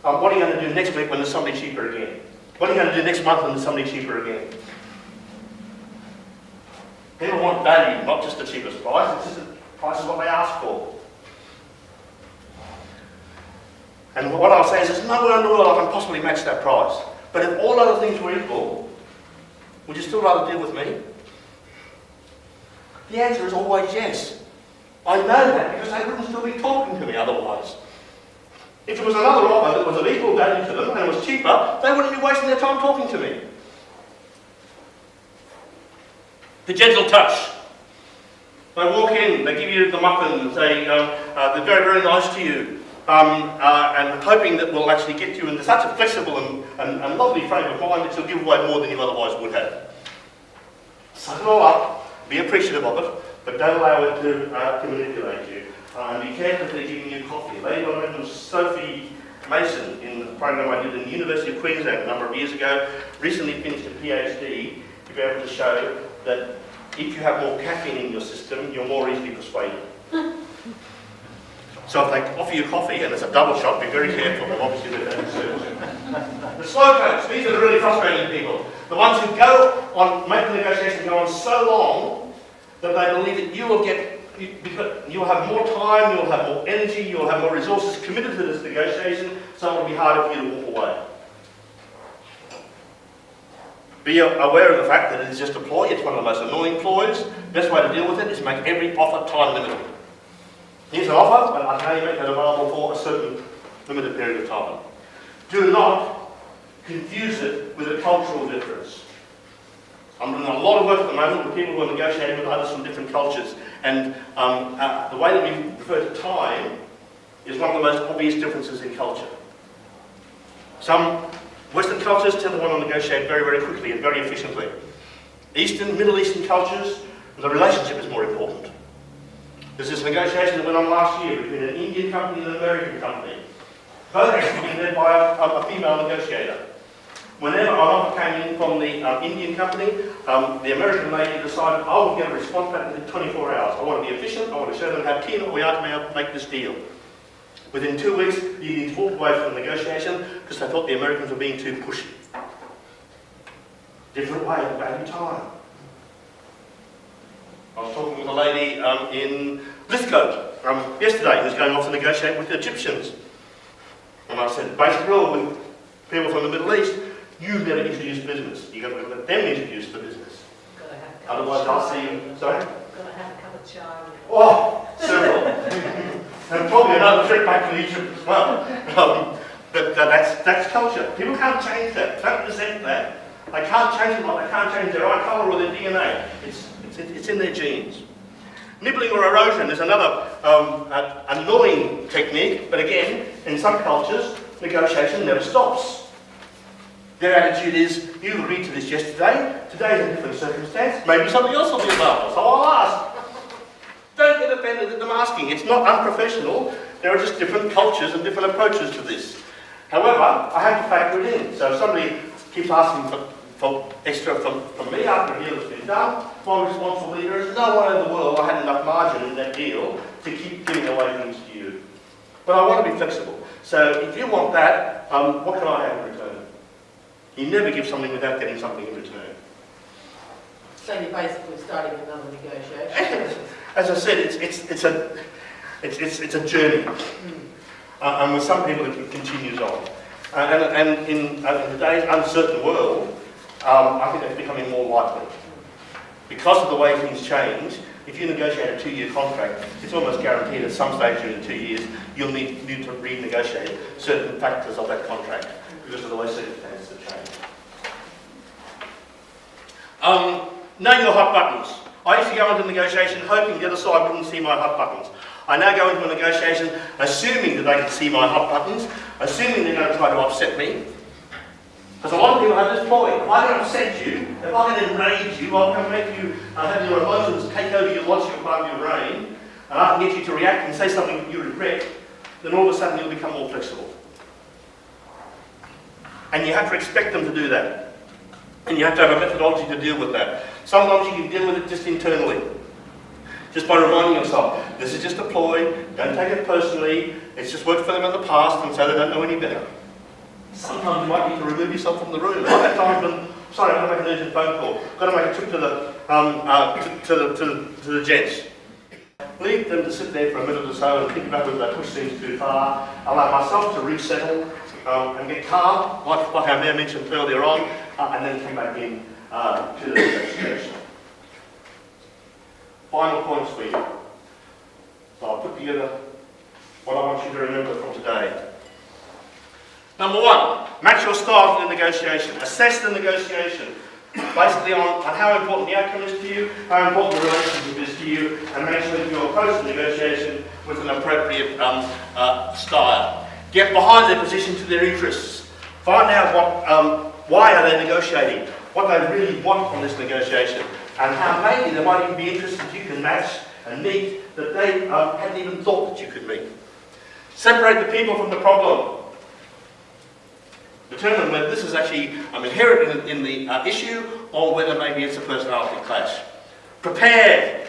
what are you going to do next week when there's somebody cheaper again? What are you going to do next month when there's somebody cheaper again? People want value, not just the cheapest price. It's just the price is what they ask for. And what I'll say is there's nowhere in the world I can possibly match that price. But if all other things were equal, would you still rather deal with me? The answer is always yes. I know that because they wouldn't still be talking to me otherwise. If there was another offer that was of equal value to them and it was cheaper, they wouldn't be wasting their time talking to me. The gentle touch. They walk in, they give you the muffins, they're very, very nice to you. And hoping that we'll actually get you into such a flexible and lovely frame of mind that you'll give away more than you otherwise would have. Suck it all up, be appreciative of it, but don't allow it to manipulate you. And be careful if they're giving you coffee. A lady by the name of Sophie Mason, in the program I did in the University of Queensland a number of years ago, recently finished a PhD to be able to show that if you have more caffeine in your system, you're more easily persuaded. So if they offer you coffee, and it's a double shot, be very careful, obviously they don't serve it. The slow coats, these are the really frustrating people. The ones who go on, make the negotiation go on so long that they believe that you will get, you'll have more time, you'll have more energy, you'll have more resources committed to this negotiation, so it will be harder for you to walk away. Be aware of the fact that it is just a ploy, it's one of the most annoying ploys. The best way to deal with it is make every offer time limited. Here's an offer, but I can only make that available for a certain limited period of time. Do not confuse it with a cultural difference. I'm doing a lot of work at the moment with people who are negotiating with others from different cultures, and the way that we refer to time is one of the most obvious differences in culture. Some Western cultures tend to want to negotiate very, very quickly and very efficiently. Middle Eastern cultures, the relationship is more important. There's this negotiation that went on last year between an Indian company and an American company. Both actually being led by a female negotiator. Whenever an offer came in from the Indian company, the American lady decided, I will get a response back within 24 hours. I want to be efficient, I want to show them how keen we are to make this deal. Within 2 weeks, the Indians walked away from the negotiation because they thought the Americans were being too pushy. Different way to value time. I was talking with a lady in Lithgow yesterday who's going off to negotiate with the Egyptians. And I said, basic rule with people from the Middle East, you never introduce business. You've got to let them introduce the business. Otherwise I'll see you. Sorry? Got to have a cup of chai. Oh, several. And probably another trip back to Egypt as well. But that's culture. People can't change that. Don't resent that. They can't change it like they can't change their eye colour or their DNA. It's in their genes. Nibbling or erosion is another annoying technique, but again, in some cultures, negotiation never stops. Their attitude is, you agreed to this yesterday, today's a different circumstance, maybe something else will be available, so I'll ask. Don't get offended at them asking, it's not unprofessional, there are just different cultures and different approaches to this. However, I have to factor it in, so if somebody keeps asking for extra from me after a deal has been done, my response will be, there is no way in the world I had enough margin in that deal to keep giving away things to you. But I want to be flexible. So if you want that, what can I have in return? You never give something without getting something in return. So you're basically starting another negotiation. As I said, it's a journey, and with some people it continues on. And in today's uncertain world, I think that's becoming more likely. Because of the way things change, if you negotiate a 2-year contract, it's almost guaranteed at some stage during the 2 years you'll need to renegotiate certain factors of that contract because of the way circumstances have changed. Know your hot buttons. I used to go into negotiation hoping the other side wouldn't see my hot buttons. I now go into a negotiation assuming that they can see my hot buttons, assuming they're going to try to upset me. Because a lot of people have this ploy. If I can upset you, if I can enrage you, I can make you have your emotions take over your logical part of your brain, and I can get you to react and say something that you regret, then all of a sudden you'll become more flexible. And you have to expect them to do that. And you have to have a methodology to deal with that. Sometimes you can deal with it just internally. Just by reminding yourself, this is just a ploy, don't take it personally, it's just worked for them in the past and so they don't know any better. Sometimes you might need to remove yourself from the room. I've had times when, sorry, I've got to make an urgent phone call, I've got to make a trip to the gents. Leave them to sit there for a minute or so and think about whether they push things too far. Allow myself to resettle and get calm, like I now mentioned earlier on, and then come back in to the negotiation. Final points for you. So I'll put together what I want you to remember from today. Number 1, match your style to the negotiation. Assess the negotiation. Basically on how important the outcome is to you, how important the relationship is to you, and make sure that you approach the negotiation with an appropriate style. Get behind their position to their interests. Find out why are they negotiating, what they really want from this negotiation, and how maybe there might even be interests that you can match and meet that they hadn't even thought that you could meet. Separate the people from the problem. Determine whether this is actually inherent in the issue or whether maybe it's a personality clash. Prepare.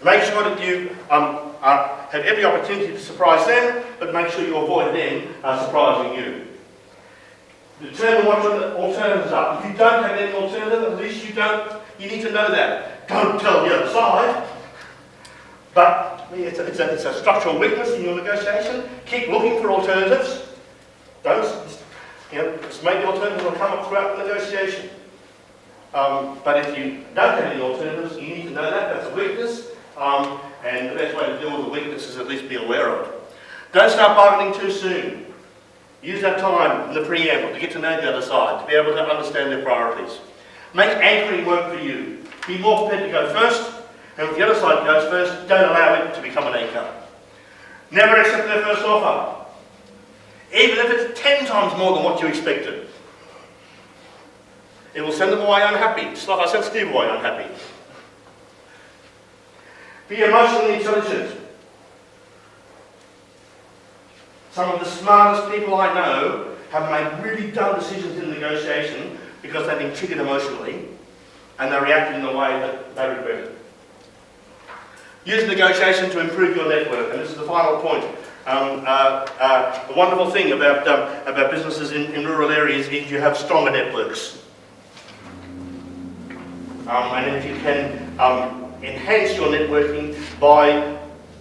Make sure that you have every opportunity to surprise them, but make sure you avoid them surprising you. Determine what the alternatives are. If you don't have any alternative, at least you need to know that. Don't tell the other side. But it's a structural weakness in your negotiation. Keep looking for alternatives. Don't, maybe alternatives will come up throughout the negotiation. But if you don't have any alternatives, you need to know that. That's a weakness. And the best way to deal with the weakness is at least be aware of it. Don't start bargaining too soon. Use that time in the preamble to get to know the other side, to be able to understand their priorities. Make anchoring work for you. Be more prepared to go first, and if the other side goes first, don't allow it to become an anchor. Never accept their first offer, even if it's 10 times more than what you expected. It will send them away unhappy, just like I sent Steve away unhappy. Be emotionally intelligent. Some of the smartest people I know have made really dumb decisions in negotiation because they've been triggered emotionally and they reacted in a way that they regretted. Use negotiation to improve your network, and this is the final point. The wonderful thing about businesses in rural areas is you have stronger networks. And if you can enhance your networking by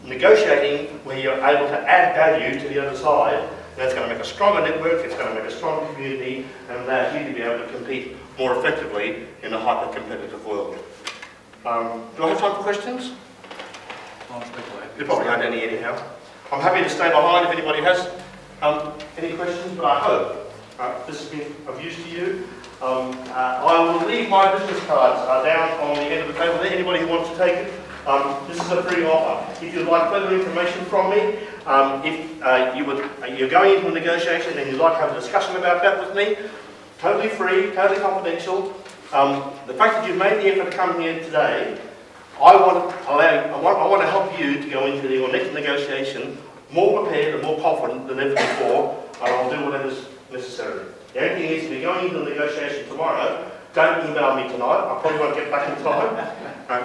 negotiating where you're able to add value to the other side, that's going to make a stronger network, it's going to make a stronger community, and allows you to be able to compete more effectively in a hyper-competitive world. Do I have time for questions? There probably aren't any anyhow. I'm happy to stay behind if anybody has any questions, but I hope this has been of use to you. I will leave my business cards down on the end of the table there. Anybody who wants to take it, this is a free offer. If you'd like further information from me, if you're going into a negotiation and you'd like to have a discussion about that with me, totally free, totally confidential. The fact that you've made the effort to come here today, I want to help you to go into your next negotiation more prepared and more confident than ever before, and I'll do whatever's necessary. The only thing is, if you're going into the negotiation tomorrow, don't email me tonight. I probably won't get back in time.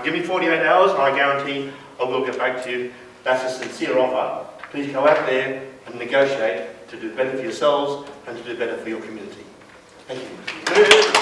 Give me 48 hours, and I guarantee I will get back to you. That's a sincere offer. Please go out there and negotiate to do better for yourselves and to do better for your community. Thank you.